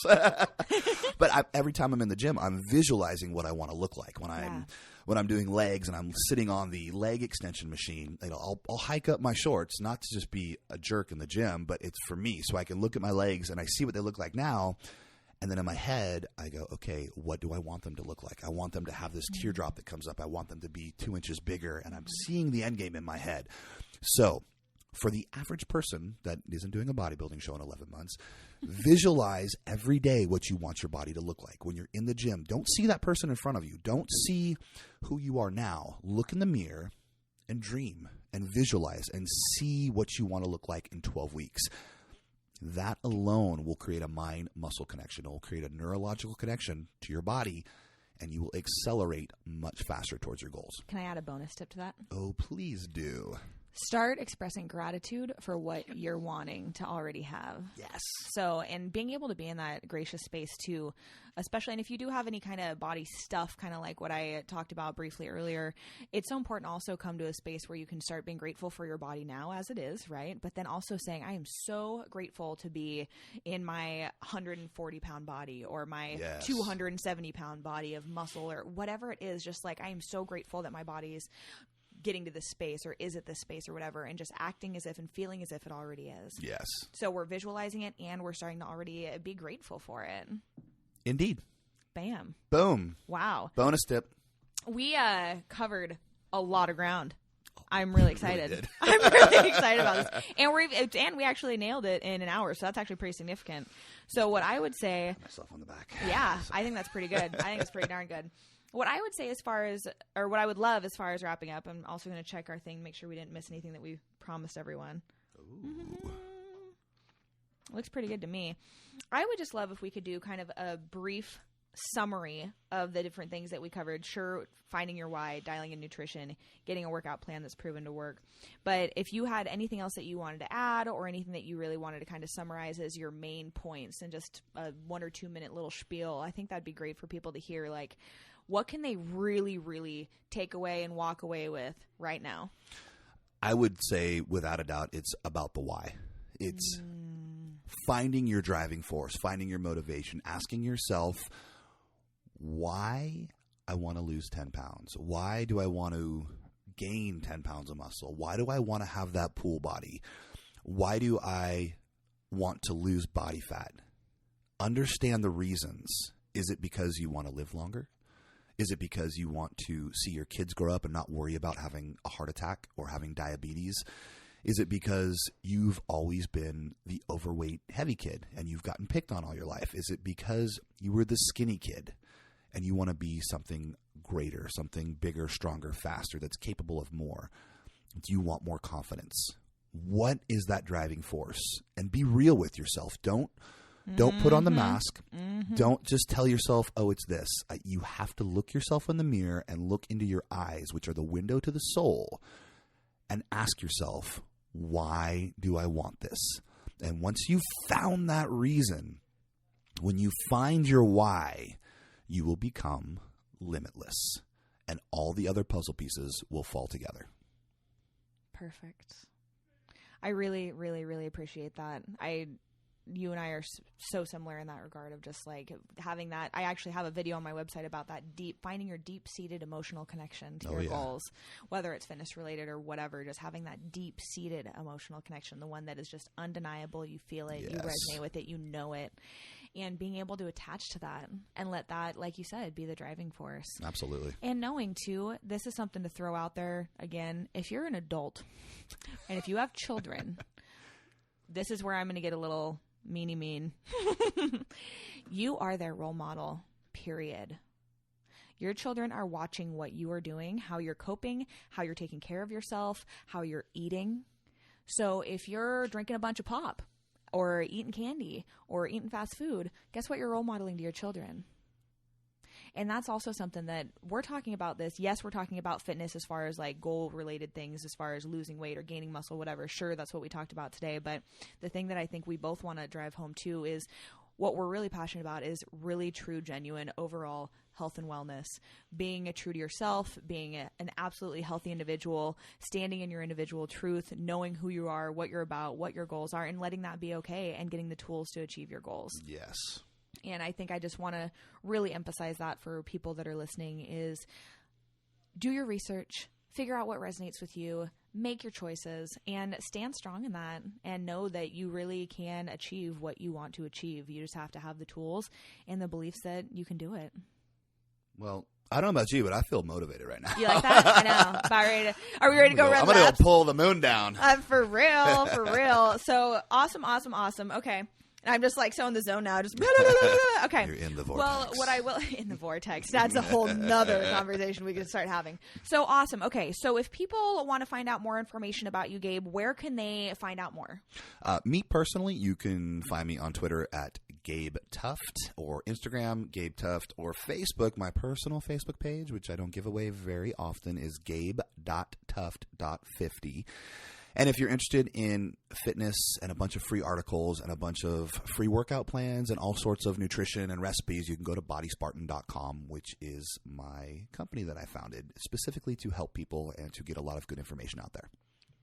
But every time I'm in the gym, I'm visualizing what I want to look like. When I'm doing legs and I'm sitting on the leg extension machine, I'll hike up my shorts, not to just be a jerk in the gym, but it's for me, so I can look at my legs and I see what they look like now. And then in my head, I go, okay, what do I want them to look like? I want them to have this teardrop that comes up. I want them to be 2 inches bigger. And I'm seeing the end game in my head. So for the average person that isn't doing a bodybuilding show in 11 months, visualize every day what you want your body to look like. When you're in the gym, don't see that person in front of you. Don't see who you are now. Look in the mirror and dream and visualize and see what you want to look like in 12 weeks. That alone will create a mind-muscle connection. It will create a neurological connection to your body, and you will accelerate much faster towards your goals. Can I add a bonus tip to that? Oh, please do. Start expressing gratitude for what you're wanting to already have. Yes. So, and being able to be in that gracious space too, especially, and if you do have any kind of body stuff, kind of like what I talked about briefly earlier, it's so important to also come to a space where you can start being grateful for your body now as it is, right? But then also saying, I am so grateful to be in my 140-pound body or my 270-pound body of muscle or whatever it is. Just like, I am so grateful that my body is getting to this space or is it this space or whatever, and just acting as if and feeling as if it already is. Yes. So we're visualizing it and we're starting to already be grateful for it. Indeed. Bam. Boom. Wow. Bonus tip. We covered a lot of ground. I'm really excited. Really I'm really excited about this. And we actually nailed it in an hour, so that's actually pretty significant. So what I would say... Myself on the back. Yeah, I think that's pretty good. I think it's pretty darn good. What I would say as far as, or what I would love as far as wrapping up, I'm also going to check our thing, make sure we didn't miss anything that we promised everyone. Ooh. Looks pretty good to me. I would just love if we could do kind of a brief summary of the different things that we covered. Sure, finding your why, dialing in nutrition, getting a workout plan that's proven to work. But if you had anything else that you wanted to add or anything that you really wanted to kind of summarize as your main points and just a 1 or 2 minute little spiel, I think that'd be great for people to hear. Like, what can they really, really take away and walk away with right now? I would say, without a doubt, it's about the why. It's finding your driving force, finding your motivation, asking yourself, why I want to lose 10 pounds? Why do I want to gain 10 pounds of muscle? Why do I want to have that pool body? Why do I want to lose body fat? Understand the reasons. Is it because you want to live longer? Is it because you want to see your kids grow up and not worry about having a heart attack or having diabetes? Is it because you've always been the overweight, heavy kid and you've gotten picked on all your life? Is it because you were the skinny kid and you want to be something greater, something bigger, stronger, faster, that's capable of more? Do you want more confidence? What is that driving force? And be real with yourself. Don't put on the mask. Don't just tell yourself, oh, it's this. You have to look yourself in the mirror and look into your eyes, which are the window to the soul, and ask yourself, why do I want this? And once you've found that reason, when you find your why, you will become limitless, and all the other puzzle pieces will fall together. Perfect. I really, really, really appreciate that. You and I are so similar in that regard of just like having that. I actually have a video on my website about that finding your deep-seated emotional connection to your goals, whether it's fitness related or whatever, just having that deep-seated emotional connection, the one that is just undeniable. You feel it, you resonate with it, you know it, and being able to attach to that and let that, like you said, be the driving force. Absolutely. And knowing too, this is something to throw out there again, if you're an adult and if you have children, this is where I'm going to get a little mean. You are their role model, period. Your children are watching what you are doing, how you're coping, how you're taking care of yourself, how you're eating. So if you're drinking a bunch of pop or eating candy or eating fast food, guess what you're role modeling to your children? And that's also something that we're talking about this. Yes, we're talking about fitness as far as like goal related things, as far as losing weight or gaining muscle, whatever. Sure, that's what we talked about today. But the thing that I think we both want to drive home too is what we're really passionate about is really true, genuine overall health and wellness, being true to yourself, being an absolutely healthy individual, standing in your individual truth, knowing who you are, what you're about, what your goals are, and letting that be okay and getting the tools to achieve your goals. Yes. And I think I just want to really emphasize that for people that are listening is do your research, figure out what resonates with you, make your choices, and stand strong in that and know that you really can achieve what you want to achieve. You just have to have the tools and the beliefs that you can do it. Well, I don't know about you, but I feel motivated right now. You like that? I know. Are we ready to go run I'm going to pull the moon down. For real. So awesome. Okay. And I'm just like so in the zone now. Just okay. You're in the vortex. Well, what I will in the vortex. That's a whole nother conversation we could start having. So awesome. Okay, so if people want to find out more information about you, Gabe, where can they find out more? Me personally, you can find me on Twitter at Gabe Tuft, or Instagram Gabe Tuft, or Facebook. My personal Facebook page, which I don't give away very often, is gabe.tuft.50. And if you're interested in fitness and a bunch of free articles and a bunch of free workout plans and all sorts of nutrition and recipes, you can go to bodyspartan.com, which is my company that I founded specifically to help people and to get a lot of good information out there.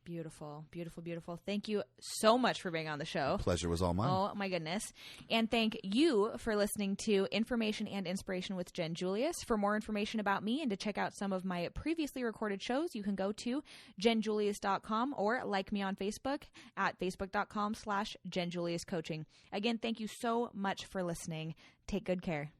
Beautiful, beautiful, beautiful. Thank you so much for being on the show. Pleasure was all mine. Oh, my goodness. And thank you for listening to Information and Inspiration with Jen Julius. For more information about me and to check out some of my previously recorded shows, you can go to jenjulius.com or like me on Facebook at facebook.com/jenjuliuscoaching. Again, thank you so much for listening. Take good care.